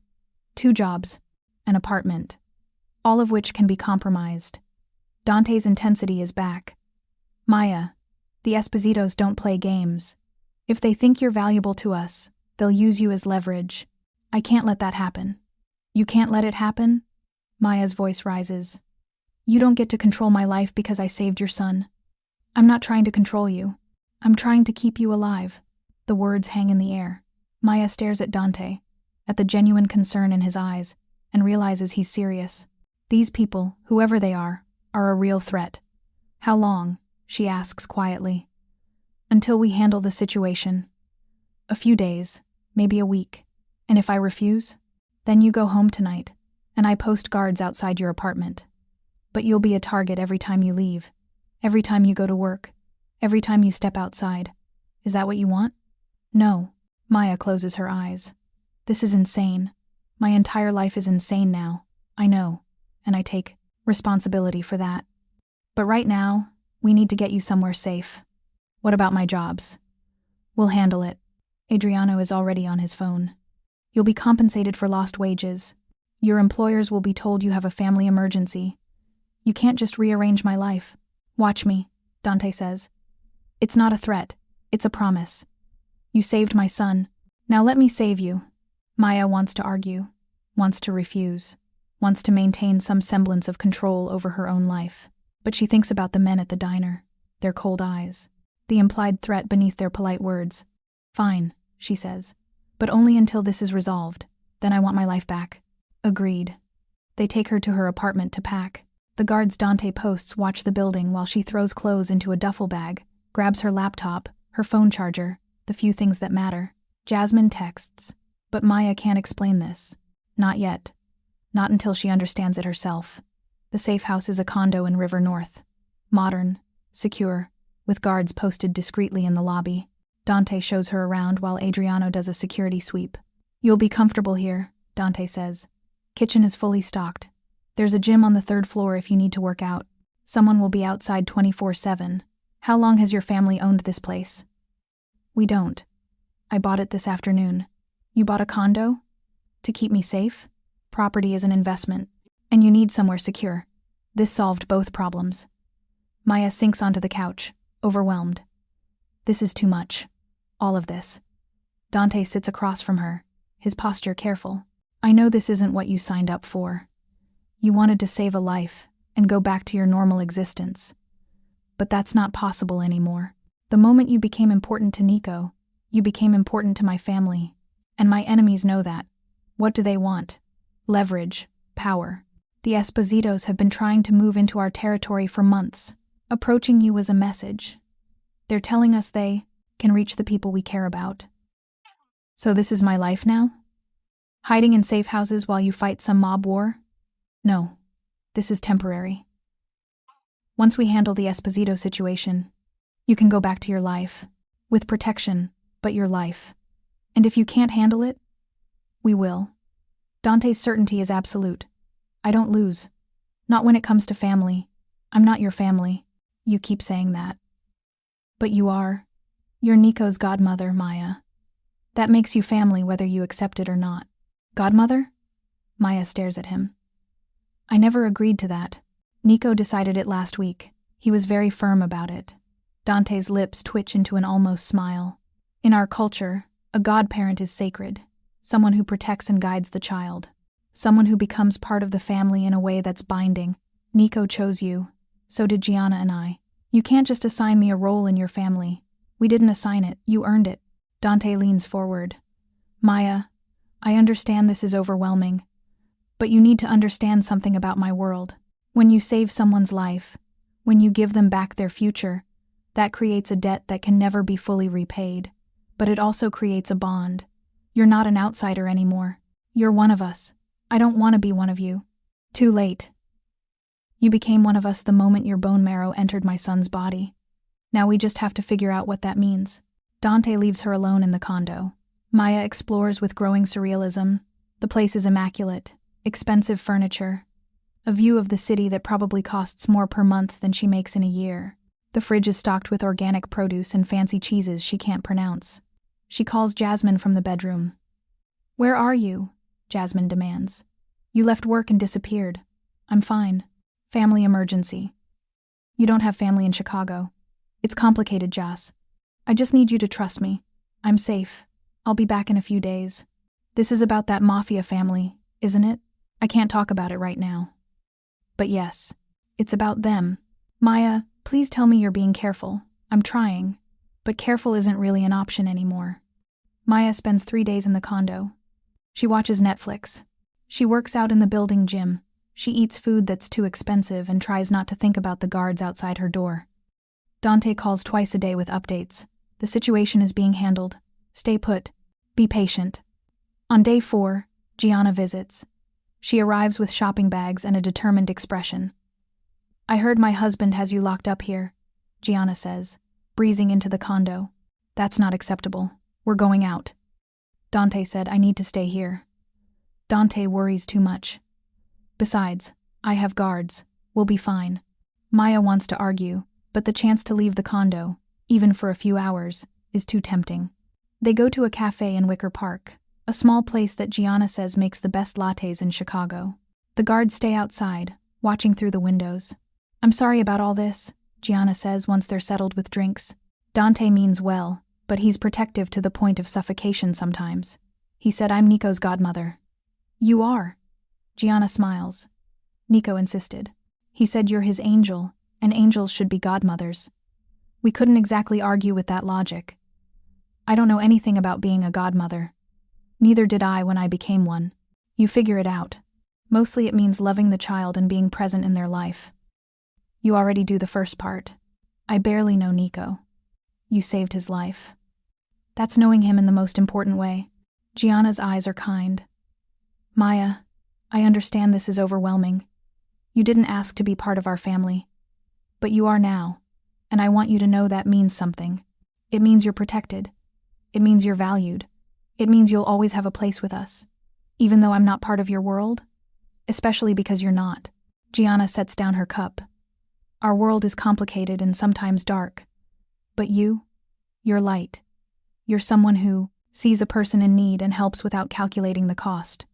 2 jobs. An apartment. All of which can be compromised. Dante's intensity is back. Maya, the Espositos don't play games. If they think you're valuable to us, they'll use you as leverage. I can't let that happen. You can't let it happen? Maya's voice rises. You don't get to control my life because I saved your son. I'm not trying to control you. I'm trying to keep you alive. The words hang in the air. Maya stares at Dante, at the genuine concern in his eyes, and realizes he's serious. These people, whoever they are a real threat. How long? She asks quietly. Until we handle the situation. A few days, maybe a week. And if I refuse? Then you go home tonight, and I post guards outside your apartment. But you'll be a target every time you leave, every time you go to work, every time you step outside. Is that what you want? No. Maya closes her eyes. This is insane. My entire life is insane now. I know, and I take responsibility for that. But right now, we need to get you somewhere safe. What about my jobs? We'll handle it. Adriano is already on his phone. You'll be compensated for lost wages. Your employers will be told you have a family emergency. You can't just rearrange my life. Watch me, Dante says. It's not a threat. It's a promise. You saved my son. Now let me save you. Maya wants to argue, wants to refuse, wants to maintain some semblance of control over her own life. But she thinks about the men at the diner, their cold eyes, the implied threat beneath their polite words. Fine, she says. But only until this is resolved. Then I want my life back. Agreed. They take her to her apartment to pack. The guards Dante posts watch the building while she throws clothes into a duffel bag, grabs her laptop, her phone charger, the few things that matter. Jasmine texts. But Maya can't explain this. Not yet. Not until she understands it herself. The safe house is a condo in River North. Modern, secure, with guards posted discreetly in the lobby. Dante shows her around while Adriano does a security sweep. You'll be comfortable here, Dante says. Kitchen is fully stocked. There's a gym on the 3rd floor if you need to work out. Someone will be outside 24/7. How long has your family owned this place? We don't. I bought it this afternoon. You bought a condo? To keep me safe? Property is an investment, and you need somewhere secure. This solved both problems. Maya sinks onto the couch, overwhelmed. This is too much. All of this. Dante sits across from her, his posture careful. I know this isn't what you signed up for. You wanted to save a life and go back to your normal existence. But that's not possible anymore. The moment you became important to Nico, you became important to my family. And my enemies know that. What do they want? Leverage, power. The Espositos have been trying to move into our territory for months. Approaching you was a message. They're telling us they can reach the people we care about. So this is my life now? Hiding in safe houses while you fight some mob war? No, this is temporary. Once we handle the Esposito situation, you can go back to your life. With protection, but your life. And if you can't handle it, we will. Dante's certainty is absolute. I don't lose. Not when it comes to family. I'm not your family. You keep saying that. But you are. You're Nico's godmother, Maya. That makes you family whether you accept it or not. Godmother? Maya stares at him. I never agreed to that. Nico decided it last week. He was very firm about it. Dante's lips twitch into an almost smile. In our culture, a godparent is sacred, someone who protects and guides the child, someone who becomes part of the family in a way that's binding. Nico chose you. So did Gianna and I. You can't just assign me a role in your family. We didn't assign it, you earned it. Dante leans forward. Maya, I understand this is overwhelming, but you need to understand something about my world. When you save someone's life, when you give them back their future, that creates a debt that can never be fully repaid. But it also creates a bond. You're not an outsider anymore. You're one of us. I don't want to be one of you. Too late. You became one of us the moment your bone marrow entered my son's body. Now we just have to figure out what that means. Dante leaves her alone in the condo. Maya explores with growing surrealism. The place is immaculate. Expensive furniture. A view of the city that probably costs more per month than she makes in a year. The fridge is stocked with organic produce and fancy cheeses she can't pronounce. She calls Jasmine from the bedroom. Where are you? Jasmine demands. You left work and disappeared. I'm fine. Family emergency. You don't have family in Chicago. It's complicated, Jas. I just need you to trust me. I'm safe. I'll be back in a few days. This is about that Mafia family, isn't it? I can't talk about it right now. But yes, it's about them. Maya, please tell me you're being careful. I'm trying. But careful isn't really an option anymore. Maya spends 3 days in the condo. She watches Netflix. She works out in the building gym. She eats food that's too expensive and tries not to think about the guards outside her door. Dante calls twice a day with updates. The situation is being handled. Stay put. Be patient. On day 4, Gianna visits. She arrives with shopping bags and a determined expression. I heard my husband has you locked up here, Gianna says, breezing into the condo. That's not acceptable. We're going out. Dante said, I need to stay here. Dante worries too much. Besides, I have guards. We'll be fine. Maya wants to argue, but the chance to leave the condo, even for a few hours, is too tempting. They go to a cafe in Wicker Park, a small place that Gianna says makes the best lattes in Chicago. The guards stay outside, watching through the windows. I'm sorry about all this, Gianna says once they're settled with drinks. Dante means well, but he's protective to the point of suffocation sometimes. He said, I'm Nico's godmother. You are. Gianna smiles. Nico insisted. He said you're his angel, and angels should be godmothers. We couldn't exactly argue with that logic. I don't know anything about being a godmother. Neither did I when I became one. You figure it out. Mostly it means loving the child and being present in their life. You already do the first part. I barely know Nico. You saved his life. That's knowing him in the most important way. Gianna's eyes are kind. Maya, I understand this is overwhelming. You didn't ask to be part of our family. But you are now, and I want you to know that means something. It means you're protected. It means you're valued. It means you'll always have a place with us, even though I'm not part of your world, especially because you're not. Gianna sets down her cup. Our world is complicated and sometimes dark, but you're light. You're someone who sees a person in need and helps without calculating the cost.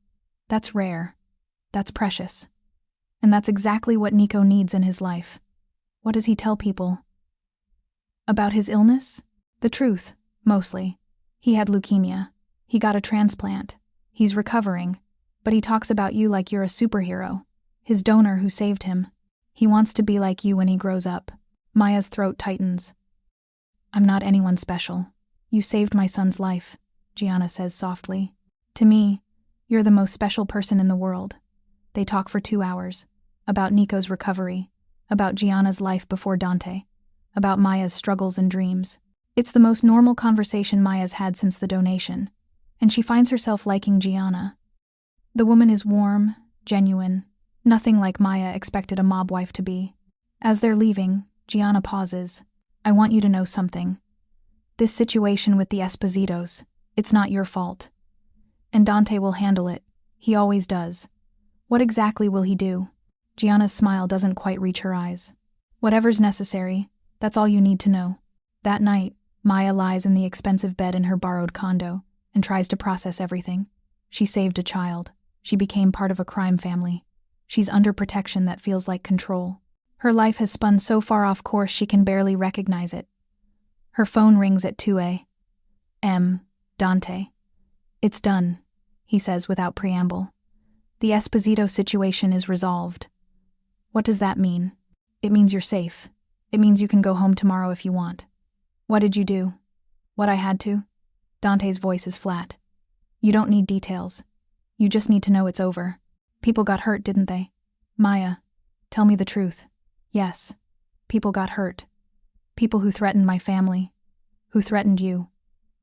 That's rare. That's precious. And that's exactly what Nico needs in his life. What does he tell people? About his illness? The truth, mostly. He had leukemia. He got a transplant. He's recovering. But he talks about you like you're a superhero. His donor who saved him. He wants to be like you when he grows up. Maya's throat tightens. I'm not anyone special. You saved my son's life, Gianna says softly. To me, you're the most special person in the world. They talk for 2 hours. About Nico's recovery. About Gianna's life before Dante. About Maya's struggles and dreams. It's the most normal conversation Maya's had since the donation. And she finds herself liking Gianna. The woman is warm, genuine. Nothing like Maya expected a mob wife to be. As they're leaving, Gianna pauses. I want you to know something. This situation with the Espositos, it's not your fault. And Dante will handle it. He always does. What exactly will he do? Gianna's smile doesn't quite reach her eyes. Whatever's necessary, that's all you need to know. That night, Maya lies in the expensive bed in her borrowed condo and tries to process everything. She saved a child. She became part of a crime family. She's under protection that feels like control. Her life has spun so far off course she can barely recognize it. Her phone rings at 2 a.m. Dante. "It's done," he says without preamble. "The Esposito situation is resolved." "What does that mean?" "It means you're safe. It means you can go home tomorrow if you want." "What did you do?" "What I had to." Dante's voice is flat. "You don't need details. You just need to know it's over. People got hurt, didn't they?" "Maya, tell me the truth." "Yes. People got hurt. People who threatened my family. Who threatened you.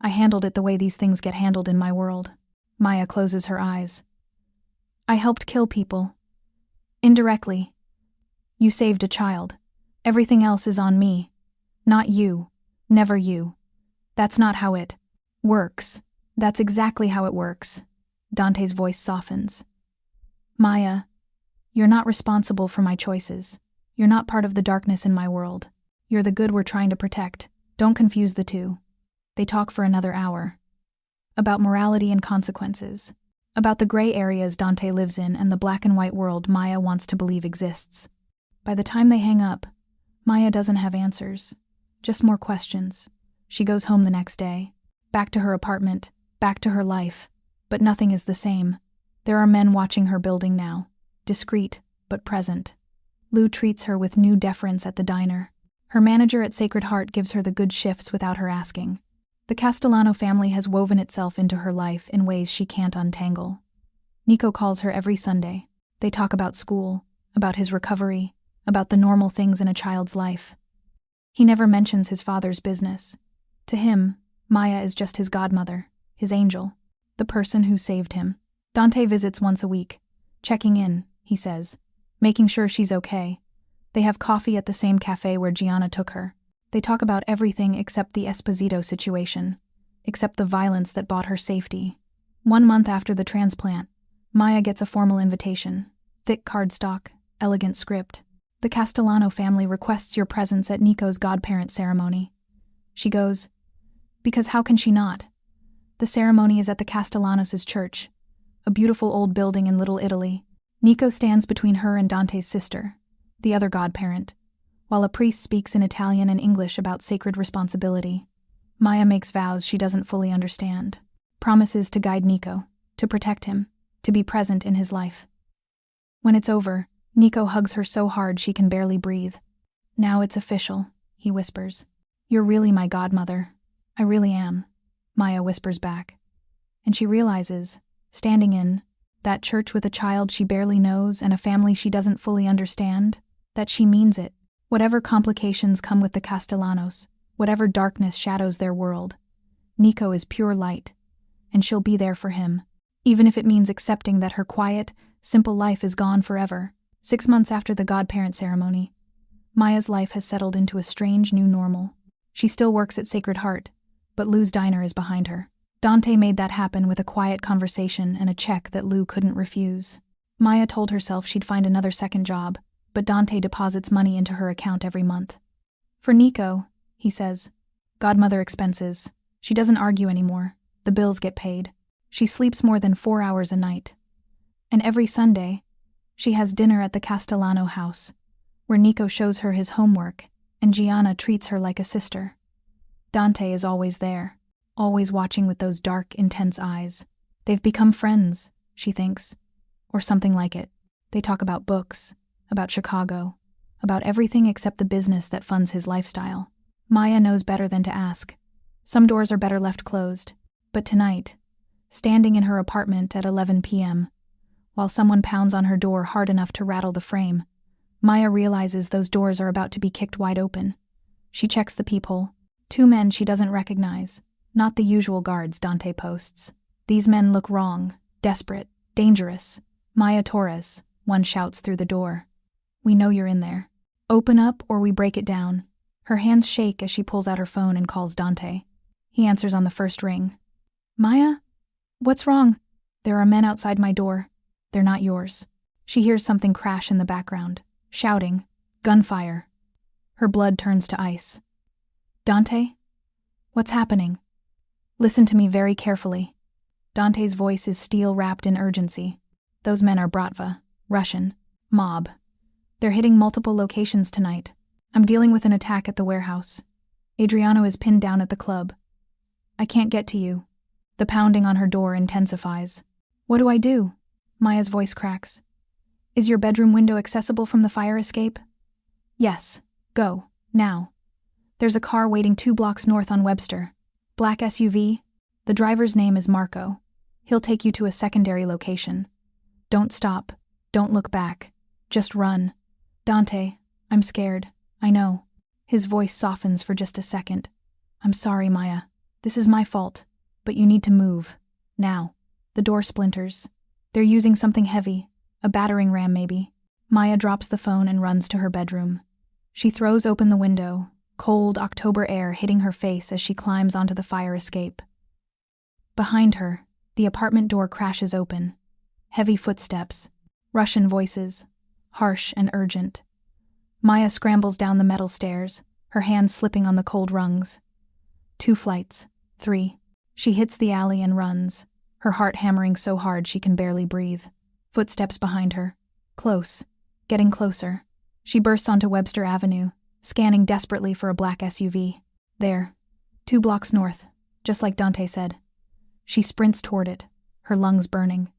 I handled it the way these things get handled in my world." Maya closes her eyes. "I helped kill people. Indirectly. You saved a child. Everything else is on me. Not you. Never you. That's not how it works." "That's exactly how it works." Dante's voice softens. "Maya, you're not responsible for my choices. You're not part of the darkness in my world. You're the good we're trying to protect. Don't confuse the two." They talk for another hour. About morality and consequences. About the gray areas Dante lives in and the black and white world Maya wants to believe exists. By the time they hang up, Maya doesn't have answers. Just more questions. She goes home the next day. Back to her apartment. Back to her life. But nothing is the same. There are men watching her building now. Discreet, but present. Lou treats her with new deference at the diner. Her manager at Sacred Heart gives her the good shifts without her asking. The Castellano family has woven itself into her life in ways she can't untangle. Nico calls her every Sunday. They talk about school, about his recovery, about the normal things in a child's life. He never mentions his father's business. To him, Maya is just his godmother, his angel, the person who saved him. Dante visits once a week, checking in, he says, making sure she's okay. They have coffee at the same cafe where Gianna took her. They talk about everything except the Esposito situation, except the violence that bought her safety. 1 month after the transplant, Maya gets a formal invitation. Thick cardstock, elegant script. "The Castellano family requests your presence at Nico's godparent ceremony." She goes, because how can she not? The ceremony is at the Castellanos' church, a beautiful old building in Little Italy. Nico stands between her and Dante's sister, the other godparent, while a priest speaks in Italian and English about sacred responsibility. Maya makes vows she doesn't fully understand, promises to guide Nico, to protect him, to be present in his life. When it's over, Nico hugs her so hard she can barely breathe. "Now it's official," he whispers. "You're really my godmother." "I really am," Maya whispers back. And she realizes, standing in that church with a child she barely knows and a family she doesn't fully understand, that she means it. Whatever complications come with the Castellanos, whatever darkness shadows their world, Nico is pure light, and she'll be there for him, even if it means accepting that her quiet, simple life is gone forever. 6 months after the godparent ceremony, Maya's life has settled into a strange new normal. She still works at Sacred Heart, but Lou's diner is behind her. Dante made that happen with a quiet conversation and a check that Lou couldn't refuse. Maya told herself she'd find another second job, but Dante deposits money into her account every month. "For Nico," he says, "godmother expenses." She doesn't argue anymore. The bills get paid. She sleeps more than 4 hours a night. And every Sunday, she has dinner at the Castellano house, where Nico shows her his homework, and Gianna treats her like a sister. Dante is always there, always watching with those dark, intense eyes. They've become friends, she thinks, or something like it. They talk about books, about Chicago, about everything except the business that funds his lifestyle. Maya knows better than to ask. Some doors are better left closed. But tonight, standing in her apartment at 11 p.m., while someone pounds on her door hard enough to rattle the frame, Maya realizes those doors are about to be kicked wide open. She checks the peephole. 2 men she doesn't recognize, not the usual guards Dante posts. These men look wrong, desperate, dangerous. "Maya Torres," one shouts through the door. "We know you're in there. Open up or we break it down." Her hands shake as she pulls out her phone and calls Dante. He answers on the first ring. "Maya? What's wrong?" There are men outside my door. They're not yours. She hears something crash in the background. Shouting. Gunfire. Her blood turns to ice. Dante? What's happening? Listen to me very carefully. Dante's voice is steel wrapped in urgency. Those men are Bratva, Russian, mob. They're hitting multiple locations tonight. I'm dealing with an attack at the warehouse. Adriano is pinned down at the club. I can't get to you. The pounding on her door intensifies. What do I do? Maya's voice cracks. Is your bedroom window accessible from the fire escape? Yes. Go. Now. There's a car waiting 2 blocks north on Webster. Black SUV. The driver's name is Marco. He'll take you to a secondary location. Don't stop. Don't look back. Just run. Dante, I'm scared. I know. His voice softens for just a second. I'm sorry, Maya. This is my fault. But you need to move. Now. The door splinters. They're using something heavy. A battering ram, maybe. Maya drops the phone and runs to her bedroom. She throws open the window, cold October air hitting her face as she climbs onto the fire escape. Behind her, the apartment door crashes open. Heavy footsteps. Russian voices. Harsh and urgent. Maya scrambles down the metal stairs, her hands slipping on the cold rungs. 2 flights. 3. She hits the alley and runs, her heart hammering so hard she can barely breathe. Footsteps behind her. Close. Getting closer. She bursts onto Webster Avenue, scanning desperately for a black SUV. There. 2 blocks north, just like Dante said. She sprints toward it, her lungs burning.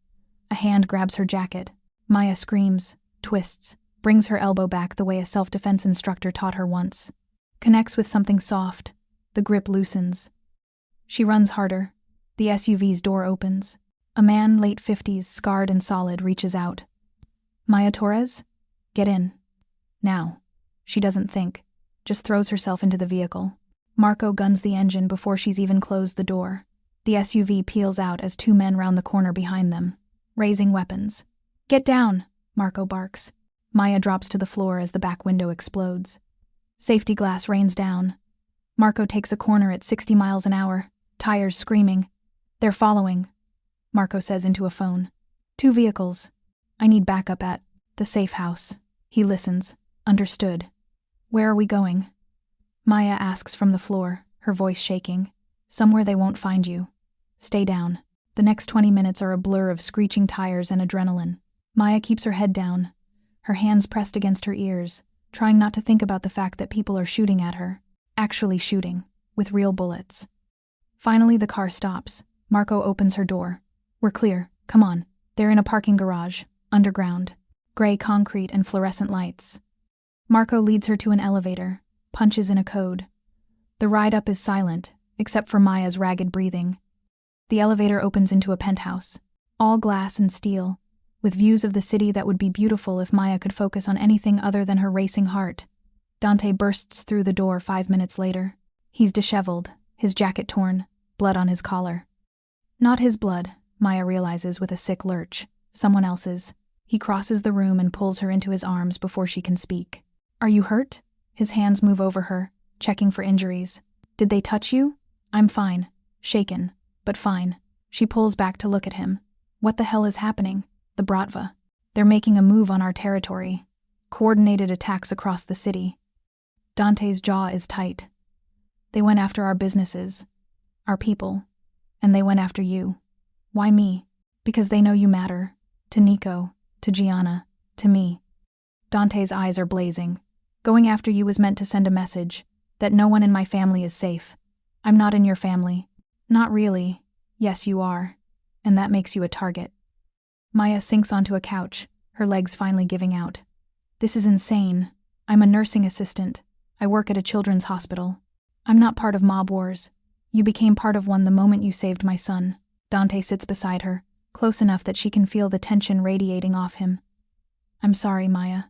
A hand grabs her jacket. Maya screams, twists, brings her elbow back the way a self-defense instructor taught her once. Connects with something soft. The grip loosens. She runs harder. The SUV's door opens. A man, late 50s, scarred and solid, reaches out. Maya Torres? Get in. Now. She doesn't think. Just throws herself into the vehicle. Marco guns the engine before she's even closed the door. The SUV peels out as 2 men round the corner behind them, raising weapons. Get down, Marco barks. Maya drops to the floor as the back window explodes. Safety glass rains down. Marco takes a corner at 60 miles an hour, tires screaming. They're following, Marco says into a phone. 2 vehicles. I need backup at the safe house. He listens. Understood. Where are we going? Maya asks from the floor, her voice shaking. Somewhere they won't find you. Stay down. The next 20 minutes are a blur of screeching tires and adrenaline. Maya keeps her head down, her hands pressed against her ears, trying not to think about the fact that people are shooting at her. Actually shooting, with real bullets. Finally, the car stops. Marco opens her door. We're clear. Come on. They're in a parking garage, underground. Gray concrete and fluorescent lights. Marco leads her to an elevator, punches in a code. The ride up is silent, except for Maya's ragged breathing. The elevator opens into a penthouse, all glass and steel, with views of the city that would be beautiful if Maya could focus on anything other than her racing heart. Dante bursts through the door 5 minutes later. He's disheveled, his jacket torn, blood on his collar. Not his blood, Maya realizes with a sick lurch. Someone else's. He crosses the room and pulls her into his arms before she can speak. Are you hurt? His hands move over her, checking for injuries. Did they touch you? I'm fine. Shaken, but fine. She pulls back to look at him. What the hell is happening? The Bratva. They're making a move on our territory. Coordinated attacks across the city. Dante's jaw is tight. They went after our businesses, our people, and they went after you. Why me? Because they know you matter. To Nico, to Gianna, to me. Dante's eyes are blazing. Going after you was meant to send a message that no one in my family is safe. I'm not in your family. Not really. Yes, you are. And that makes you a target. Maya sinks onto a couch, her legs finally giving out. This is insane. I'm a nursing assistant. I work at a children's hospital. I'm not part of mob wars. You became part of one the moment you saved my son. Dante sits beside her, close enough that she can feel the tension radiating off him. I'm sorry, Maya.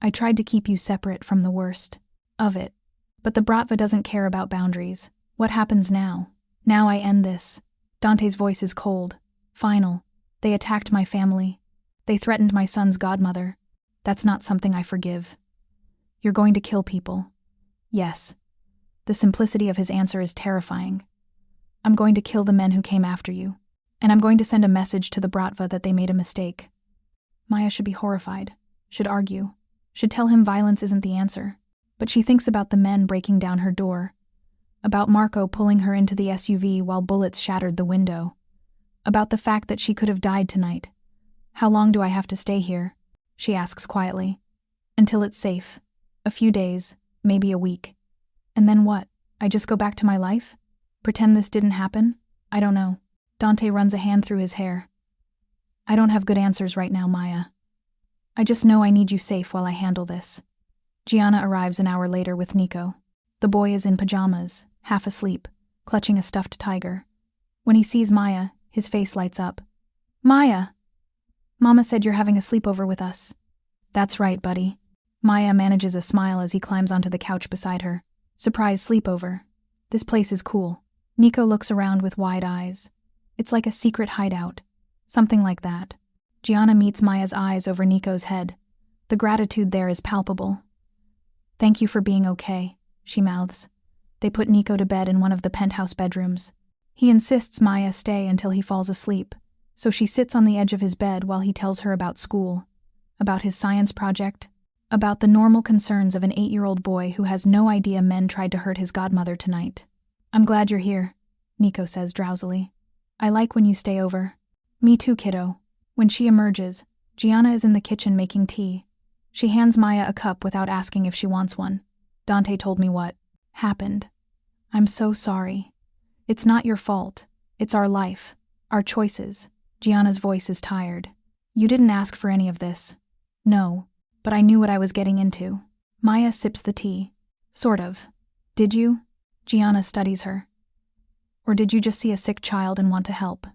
I tried to keep you separate from the worst of it. But the Bratva doesn't care about boundaries. What happens now? Now I end this. Dante's voice is cold, final. They attacked my family. They threatened my son's godmother. That's not something I forgive. You're going to kill people. Yes. The simplicity of his answer is terrifying. I'm going to kill the men who came after you. And I'm going to send a message to the Bratva that they made a mistake. Maya should be horrified, should argue, should tell him violence isn't the answer. But she thinks about the men breaking down her door, about Marco pulling her into the SUV while bullets shattered the window, about the fact that she could have died tonight. How long do I have to stay here? She asks quietly. Until it's safe. A few days, maybe a week. And then what? I just go back to my life? Pretend this didn't happen? I don't know. Dante runs a hand through his hair. I don't have good answers right now, Maya. I just know I need you safe while I handle this. Gianna arrives an hour later with Nico. The boy is in pajamas, half asleep, clutching a stuffed tiger. When he sees Maya, his face lights up. Maya! Mama said you're having a sleepover with us. That's right, buddy. Maya manages a smile as he climbs onto the couch beside her. Surprise sleepover. This place is cool. Nico looks around with wide eyes. It's like a secret hideout. Something like that. Gianna meets Maya's eyes over Nico's head. The gratitude there is palpable. Thank you for being okay, she mouths. They put Nico to bed in one of the penthouse bedrooms. He insists Maya stay until he falls asleep, so she sits on the edge of his bed while he tells her about school, about his science project, about the normal concerns of an 8-year-old boy who has no idea men tried to hurt his godmother tonight. I'm glad you're here, Nico says drowsily. I like when you stay over. Me too, kiddo. When she emerges, Gianna is in the kitchen making tea. She hands Maya a cup without asking if she wants one. Dante told me what happened. I'm so sorry. It's not your fault. It's our life. Our choices. Gianna's voice is tired. You didn't ask for any of this. No, but I knew what I was getting into. Maya sips the tea. Sort of. Did you? Gianna studies her. Or did you just see a sick child and want to help?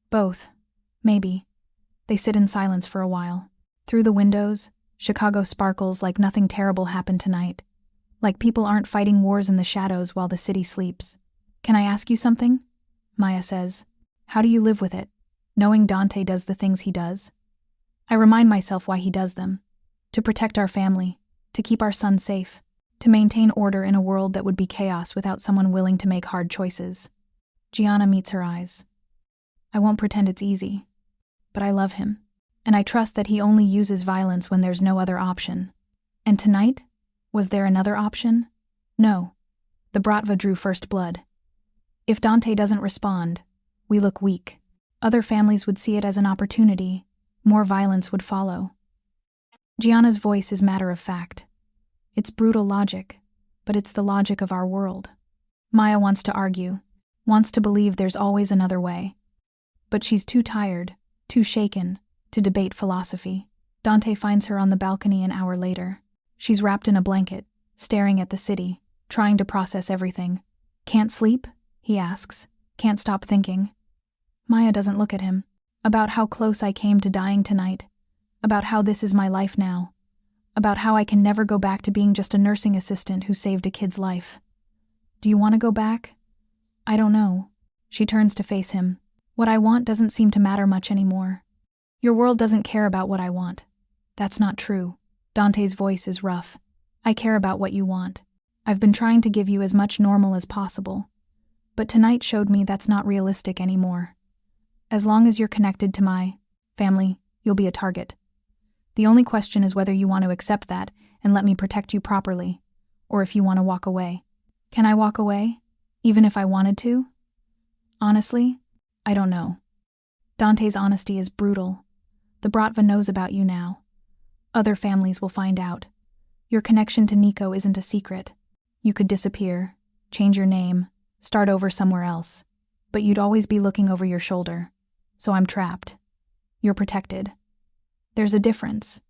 Both. Maybe. They sit in silence for a while. Through the windows, Chicago sparkles like nothing terrible happened tonight. Like people aren't fighting wars in the shadows while the city sleeps. Can I ask you something? Maya says. How do you live with it, knowing Dante does the things he does? I remind myself why he does them. To protect our family, to keep our son safe, to maintain order in a world that would be chaos without someone willing to make hard choices. Gianna meets her eyes. I won't pretend it's easy, but I love him, and I trust that he only uses violence when there's no other option. And tonight, was there another option? No. The Bratva drew first blood. If Dante doesn't respond, we look weak. Other families would see it as an opportunity. More violence would follow. Gianna's voice is matter of fact. It's brutal logic, but it's the logic of our world. Maya wants to argue, wants to believe there's always another way. But she's too tired, too shaken, to debate philosophy. Dante finds her on the balcony an hour later. She's wrapped in a blanket, staring at the city, trying to process everything. Can't sleep? He asks. Can't stop thinking. Maya doesn't look at him. About how close I came to dying tonight. About how this is my life now. About how I can never go back to being just a nursing assistant who saved a kid's life. Do you want to go back? I don't know. She turns to face him. What I want doesn't seem to matter much anymore. Your world doesn't care about what I want. That's not true. Dante's voice is rough. I care about what you want. I've been trying to give you as much normal as possible. But tonight showed me that's not realistic anymore. As long as you're connected to my family, you'll be a target. The only question is whether you want to accept that and let me protect you properly, or if you want to walk away. Can I walk away, even if I wanted to? Honestly, I don't know. Dante's honesty is brutal. The Bratva knows about you now. Other families will find out. Your connection to Nico isn't a secret. You could disappear, change your name, start over somewhere else, but you'd always be looking over your shoulder. So I'm trapped. You're protected. There's a difference.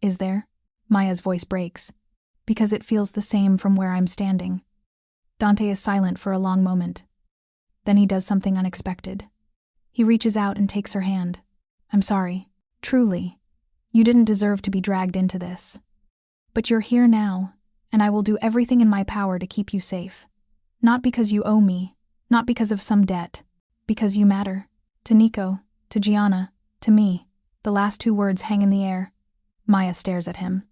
Is there? Maya's voice breaks, because it feels the same from where I'm standing. Dante is silent for a long moment. Then he does something unexpected. He reaches out and takes her hand. I'm sorry. Truly. You didn't deserve to be dragged into this. But you're here now, and I will do everything in my power to keep you safe. Not because you owe me, not because of some debt, because you matter. To Nico, to Gianna, to me. The last two words hang in the air. Maya stares at him.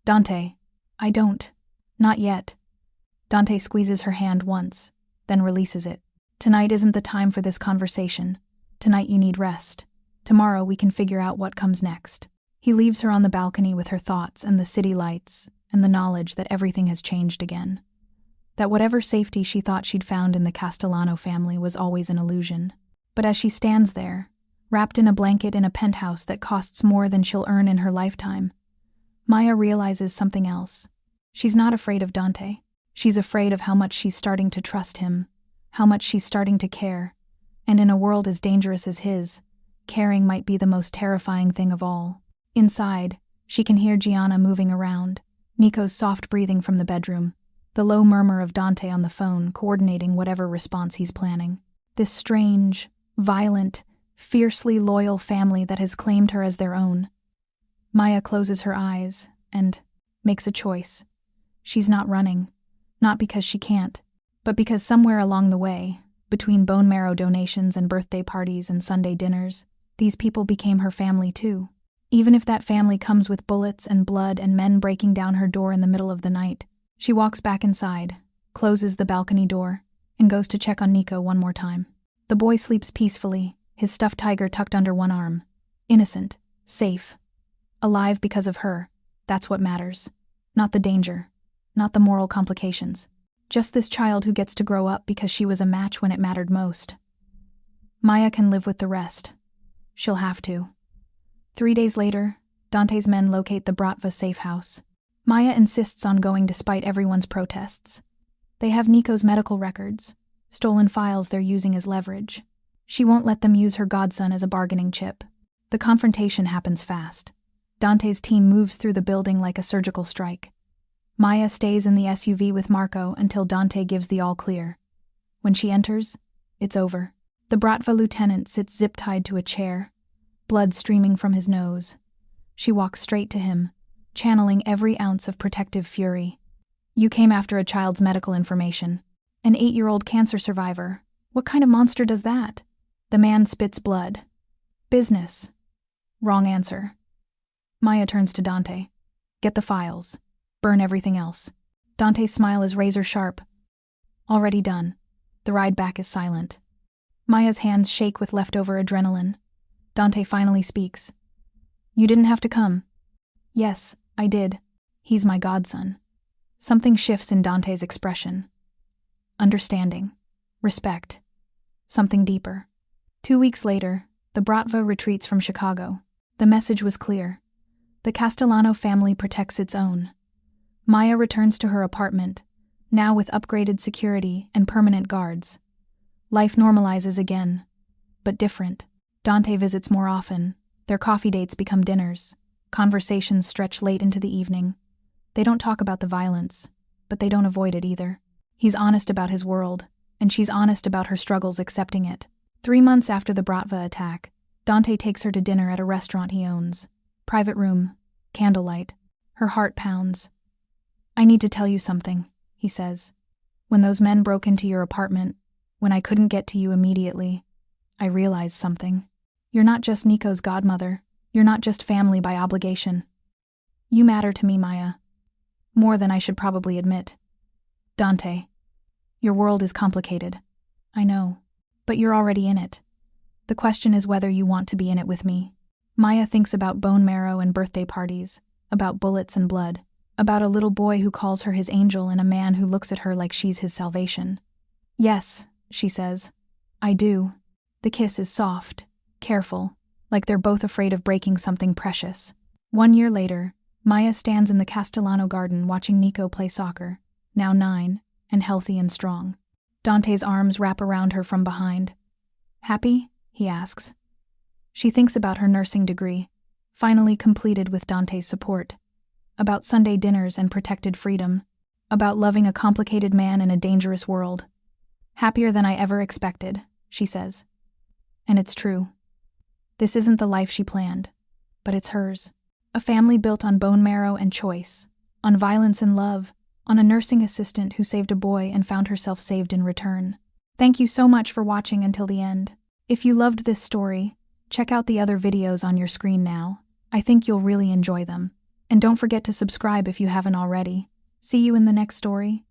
Dante, I don't. Not yet. Dante squeezes her hand once, then releases it. Tonight isn't the time for this conversation. Tonight you need rest. Tomorrow we can figure out what comes next. He leaves her on the balcony with her thoughts and the city lights and the knowledge that everything has changed again. That whatever safety she thought she'd found in the Castellano family was always an illusion. But as she stands there, wrapped in a blanket in a penthouse that costs more than she'll earn in her lifetime, Maya realizes something else. She's not afraid of Dante. She's afraid of how much she's starting to trust him, how much she's starting to care, and in a world as dangerous as his, caring might be the most terrifying thing of all. Inside, she can hear Gianna moving around, Nico's soft breathing from the bedroom, the low murmur of Dante on the phone coordinating whatever response he's planning. This strange, violent, fiercely loyal family that has claimed her as their own. Maya closes her eyes and makes a choice. She's not running, not because she can't, but because somewhere along the way, between bone marrow donations and birthday parties and Sunday dinners, these people became her family too. Even if that family comes with bullets and blood and men breaking down her door in the middle of the night, she walks back inside, closes the balcony door, and goes to check on Nico one more time. The boy sleeps peacefully, his stuffed tiger tucked under one arm. Innocent, safe, alive because of her. That's what matters. Not the danger, not the moral complications. Just this child who gets to grow up because she was a match when it mattered most. Maya can live with the rest. She'll have to. 3 days later, Dante's men locate the Bratva safe house. Maya insists on going despite everyone's protests. They have Nico's medical records, stolen files they're using as leverage. She won't let them use her godson as a bargaining chip. The confrontation happens fast. Dante's team moves through the building like a surgical strike. Maya stays in the SUV with Marco until Dante gives the all-clear. When she enters, it's over. The Bratva lieutenant sits zip-tied to a chair, blood streaming from his nose. She walks straight to him, channeling every ounce of protective fury. You came after a child's medical information. An 8-year-old cancer survivor. What kind of monster does that? The man spits blood. Business. Wrong answer. Maya turns to Dante. Get the files. Burn everything else. Dante's smile is razor-sharp. Already done. The ride back is silent. Maya's hands shake with leftover adrenaline. Dante finally speaks. You didn't have to come. Yes, I did. He's my godson. Something shifts in Dante's expression. Understanding. Respect. Something deeper. 2 weeks later, the Bratva retreats from Chicago. The message was clear. The Castellano family protects its own. Maya returns to her apartment, now with upgraded security and permanent guards. Life normalizes again, but different. Dante visits more often. Their coffee dates become dinners. Conversations stretch late into the evening. They don't talk about the violence, but they don't avoid it either. He's honest about his world, and she's honest about her struggles accepting it. 3 months after the Bratva attack, Dante takes her to dinner at a restaurant he owns. Private room, candlelight. Her heart pounds. I need to tell you something, he says. When those men broke into your apartment, when I couldn't get to you immediately, I realized something. You're not just Nico's godmother. You're not just family by obligation. You matter to me, Maya. More than I should probably admit. Dante, your world is complicated. I know. But you're already in it. The question is whether you want to be in it with me. Maya thinks about bone marrow and birthday parties, about bullets and blood, about a little boy who calls her his angel and a man who looks at her like she's his salvation. Yes, she says. I do. The kiss is soft, careful, like they're both afraid of breaking something precious. 1 year later, Maya stands in the Castellano garden watching Nico play soccer, now 9, and healthy and strong. Dante's arms wrap around her from behind. Happy? He asks. She thinks about her nursing degree, finally completed with Dante's support, about Sunday dinners and protected freedom, about loving a complicated man in a dangerous world. Happier than I ever expected, she says. And it's true. This isn't the life she planned, but it's hers. A family built on bone marrow and choice, on violence and love, on a nursing assistant who saved a boy and found herself saved in return. Thank you so much for watching until the end. If you loved this story, check out the other videos on your screen now. I think you'll really enjoy them. And don't forget to subscribe if you haven't already. See you in the next story.